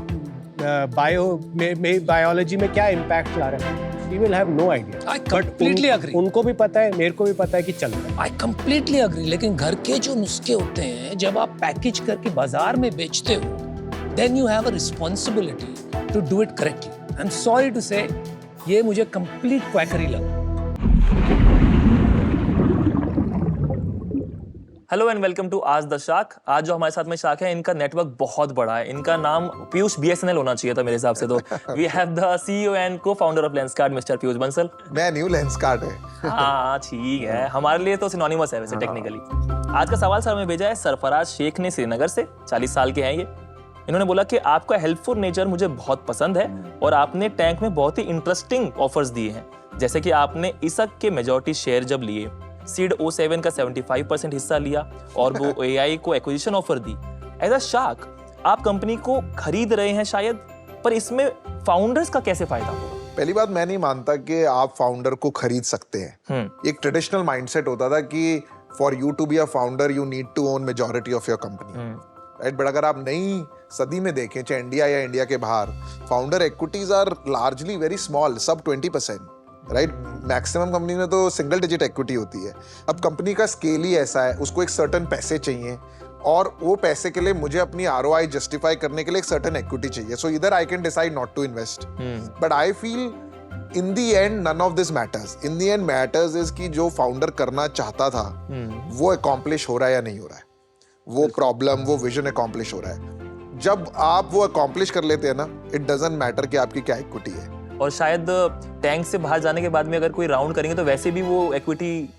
बायोलॉजी में क्या इम्पैक्ट ला रहा है, she will have no idea. I completely agree. उनको भी पता है, मेरे को भी पता है कि चल रहा है। I completely agree. लेकिन घर के जो नुस्खे होते हैं, जब आप पैकेज करके बाजार में बेचते हो, then you have a responsibility to do it correctly. I'm sorry to say, ये मुझे complete quackery लगा। हेलो एंड वेलकम टू आज द शाख। आज जो हमारे साथ में शाख है, इनका नेटवर्क बहुत बड़ा है। इनका नाम पीयूष BSNL होना चाहिए था मेरे हिसाब से। तो we have the CEO and co-founder of Lenskart mister Piyush Bansal. मैं न्यू लेंसकार्ट है। हाँ ठीक है, हमारे लिए तो सिनोनिमस है वैसे टेक्निकली। आज का सवाल सर हमें भेजा है सरफराज शेख ने श्रीनगर से, 40 साल के हैं ये। इन्होंने बोला कि आपका हेल्पफुल नेचर मुझे बहुत पसंद है और आपने टैंक में बहुत ही इंटरेस्टिंग ऑफर्स दिए हैं, जैसे कि आपने इसक के मेजॉरिटी शेयर जब लिए, सीड O7 का 75% हिस्सा लिया और वो AI को एक्विजिशन ऑफर दी। एज अ शार्क आप कंपनी को खरीद रहे हैं शायद, पर इसमें फाउंडर्स का कैसे फायदा होगा? पहली बात, मैं नहीं मानता कि आप फाउंडर को खरीद सकते हैं। एक ट्रेडिशनल माइंडसेट होता था कि for you to be a founder you need to own majority of your company, right? But अगर आप नई सदी में देखें, चाहे इंडिया या इंडिया के बाहर, founder equities are largely very small, sub 20%। Right? Maximum company में तो सिंगल डिजिट इक्विटी होती है। अब कंपनी का स्केल ही ऐसा है, उसको एक सर्टेन पैसे चाहिए और वो पैसे के लिए मुझे अपनी ROI जस्टिफाई करने के लिए एक सर्टेन इक्विटी चाहिए। सो इधर I can decide not to invest, but I feel in the end none of this matters. In the end matters is कि जो फाउंडर करना चाहता था वो अकॉम्प्लिश हो रहा है या नहीं हो रहा है, वो प्रॉब्लम, वो विजन अकॉम्प्लिश हो रहा है। जब आप वो अकॉम्प्लिश कर लेते हैं ना, इट डजंट मैटर कि आपकी क्या इक्विटी है। और शायद टैंक से बाहर जाने के बाद में अगर कोई राउंड करेंगे तो वैसे भी वो इक्विटी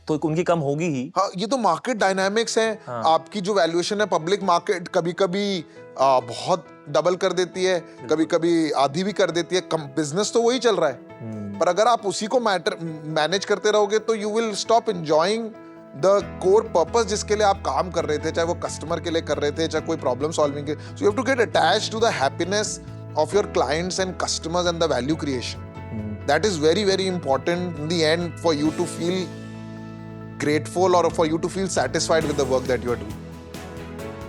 तो उनकी कम होगी ही। हाँ, ये तो मार्केट डायनामिक्स है। हाँ। आपकी जो वैल्यूएशन है पब्लिक मार्केट कभी कभी बहुत डबल कर देती है, कभी कभी आधी भी कर देती है। बिजनेस तो वही चल रहा है, पर अगर आप उसी को मैनेज करते रहोगे तो you will stop enjoying the core purpose जिसके लिए आप काम कर रहे थे, चाहे वो कस्टमर के लिए कर रहे थे, चाहे कोई प्रॉब्लम सॉल्विंग के। So you have to get attached to the happiness of your clients and customers and the value creation. That is very, very important in the end for you to feel grateful or for you to feel satisfied with the work that you are doing.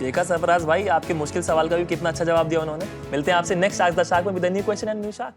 देखा सरफराज भाई, आपके मुश्किल सवाल का भी कितना अच्छा जवाब दिया उन्होंने। मिलते हैं आपसे नेक्स्ट आज द शार्क में with a new question and new shark.